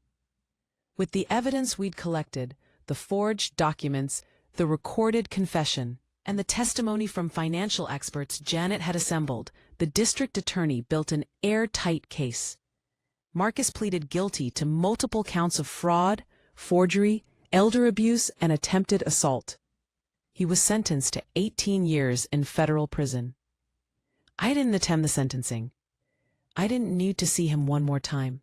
With the evidence we'd collected, the forged documents, the recorded confession, and the testimony from financial experts Janet had assembled, the district attorney built an airtight case. Marcus pleaded guilty to multiple counts of fraud, forgery, elder abuse, and attempted assault. He was sentenced to 18 years in federal prison. I didn't attend the sentencing. I didn't need to see him one more time.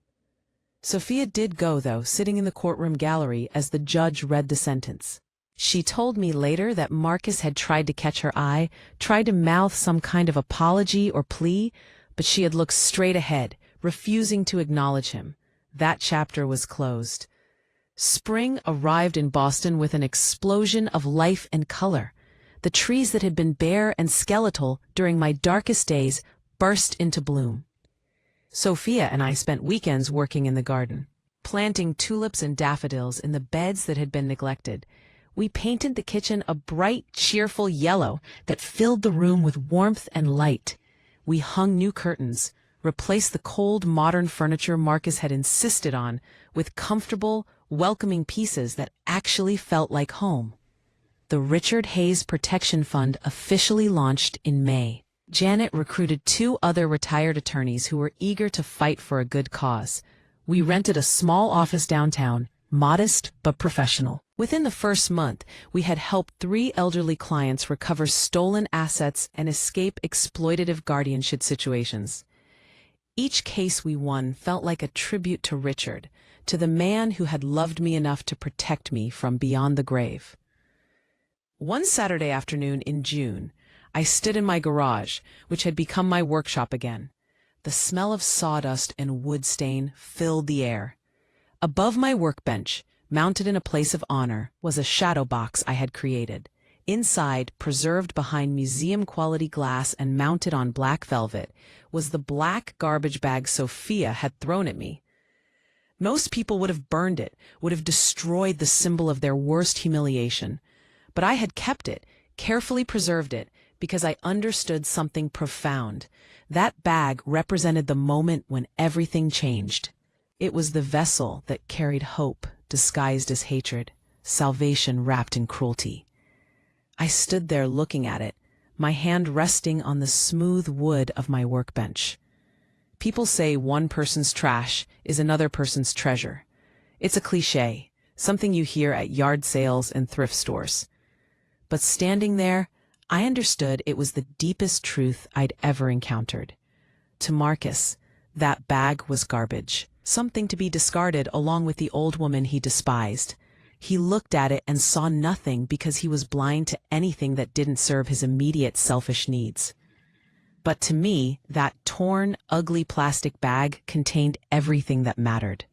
Sophia did go, though, sitting in the courtroom gallery as the judge read the sentence. She told me later that Marcus had tried to catch her eye, tried to mouth some kind of apology or plea, but she had looked straight ahead, refusing to acknowledge him. That chapter was closed. Spring arrived in Boston with an explosion of life and color. The trees that had been bare and skeletal during my darkest days burst into bloom. Sophia and I spent weekends working in the garden. planting tulips and daffodils in the beds that had been neglected. We painted the kitchen a bright, cheerful yellow that filled the room with warmth and light. We hung new curtains, replaced the cold, modern furniture Marcus had insisted on with comfortable, welcoming pieces that actually felt like home. The Richard Hayes Protection Fund officially launched in May. Janet recruited 2 other retired attorneys who were eager to fight for a good cause. We rented a small office downtown, modest but professional. Within the first month, we had helped 3 elderly clients recover stolen assets and escape exploitative guardianship situations. Each case we won felt like a tribute to Richard, to the man who had loved me enough to protect me from beyond the grave. One Saturday afternoon in June, I stood in my garage, which had become my workshop again. The smell of sawdust and wood stain filled the air. Above my workbench, mounted in a place of honor, was a shadow box I had created. Inside, preserved behind museum-quality glass and mounted on black velvet, was the black garbage bag Sophia had thrown at me. Most people would have burned it, would have destroyed the symbol of their worst humiliation. But I had kept it, carefully preserved it, because I understood something profound. That bag represented the moment when everything changed. It was the vessel that carried hope disguised as hatred, salvation wrapped in cruelty. I stood there looking at it, my hand resting on the smooth wood of my workbench. People say one person's trash is another person's treasure. It's a cliché, something you hear at yard sales and thrift stores. But standing there, I understood it was the deepest truth I'd ever encountered. To Marcus, that bag was garbage, something to be discarded along with the old woman he despised. He looked at it and saw nothing because he was blind to anything that didn't serve his immediate selfish needs. But to me, that torn, ugly plastic bag contained everything that mattered.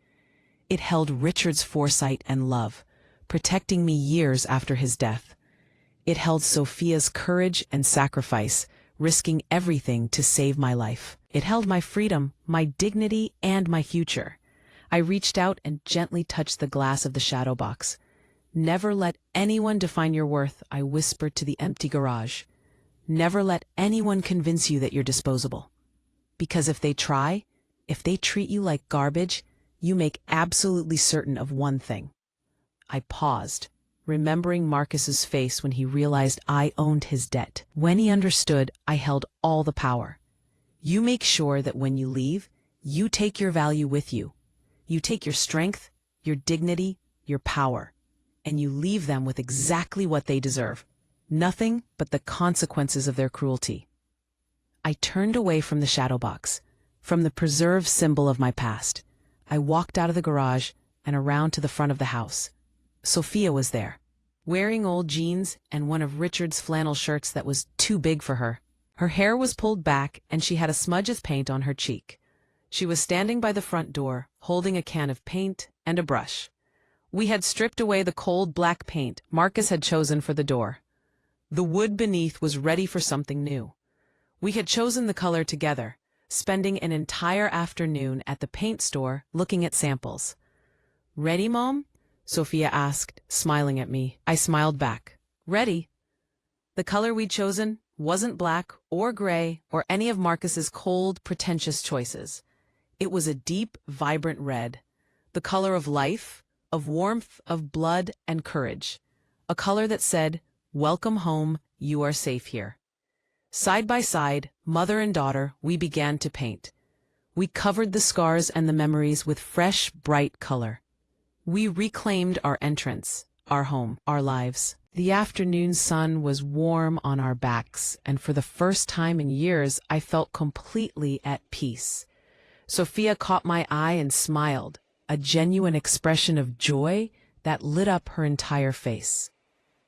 It held Richard's foresight and love, protecting me years after his death. It held Sophia's courage and sacrifice, risking everything to save my life. It held my freedom, my dignity, and my future. I reached out and gently touched the glass of the shadow box. Never let anyone define your worth, I whispered to the empty garage. Never let anyone convince you that you're disposable. Because if they try, if they treat you like garbage, you make absolutely certain of one thing. I paused, remembering Marcus's face when he realized I owned his debt. When he understood, I held all the power. You make sure that when you leave, you take your value with you. You take your strength, your dignity, your power, and you leave them with exactly what they deserve. Nothing but the consequences of their cruelty. I turned away from the shadow box, from the preserved symbol of my past. I walked out of the garage and around to the front of the house. Sophia was there, wearing old jeans and one of Richard's flannel shirts that was too big for her. Her hair was pulled back and she had a smudge of paint on her cheek. She was standing by the front door, holding a can of paint and a brush. We had stripped away the cold black paint Marcus had chosen for the door. The wood beneath was ready for something new. We had chosen the color together, spending an entire afternoon at the paint store looking at samples. "Ready, Mom?" Sophia asked, smiling at me. I smiled back. "Ready." The color we'd chosen wasn't black or gray or any of Marcus's cold, pretentious choices. It was a deep, vibrant red, the color of life, of warmth, of blood, and courage. A color that said, "Welcome home, you are safe here." Side by side, mother and daughter, we began to paint. We covered the scars and the memories with fresh, bright color. We reclaimed our entrance, our home, our lives. The afternoon sun was warm on our backs, and for the first time in years, I felt completely at peace. Sophia caught my eye and smiled, a genuine expression of joy that lit up her entire face.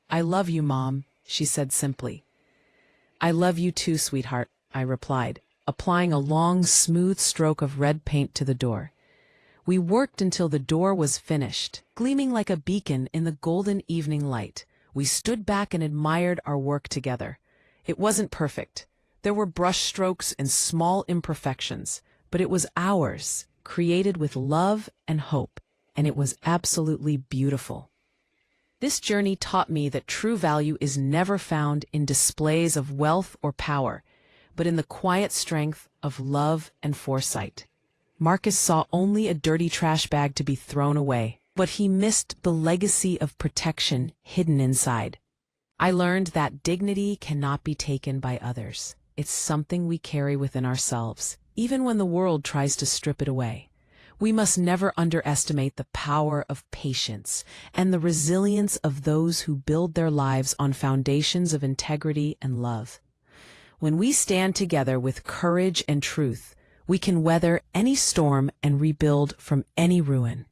"I love you, Mom," she said simply. "I love you too, sweetheart," I replied, applying a long, smooth stroke of red paint to the door. We worked until the door was finished, gleaming like a beacon in the golden evening light. We stood back and admired our work together. It wasn't perfect. There were brush strokes and small imperfections, but it was ours, created with love and hope. and it was absolutely beautiful. This journey taught me that true value is never found in displays of wealth or power, but in the quiet strength of love and foresight. Marcus saw only a dirty trash bag to be thrown away, but he missed the legacy of protection hidden inside. I learned that dignity cannot be taken by others. It's something we carry within ourselves, even when the world tries to strip it away. We must never underestimate the power of patience and the resilience of those who build their lives on foundations of integrity and love. When we stand together with courage and truth, we can weather any storm and rebuild from any ruin.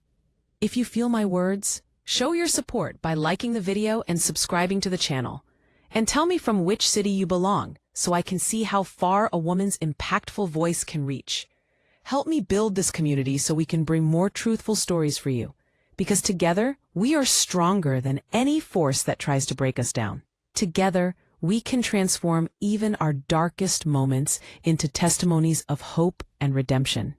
If you feel my words, show your support by liking the video and subscribing to the channel. And tell me from which city you belong, so I can see how far a woman's impactful voice can reach. Help me build this community so we can bring more truthful stories for you. Because together, we are stronger than any force that tries to break us down. Together, we can transform even our darkest moments into testimonies of hope and redemption.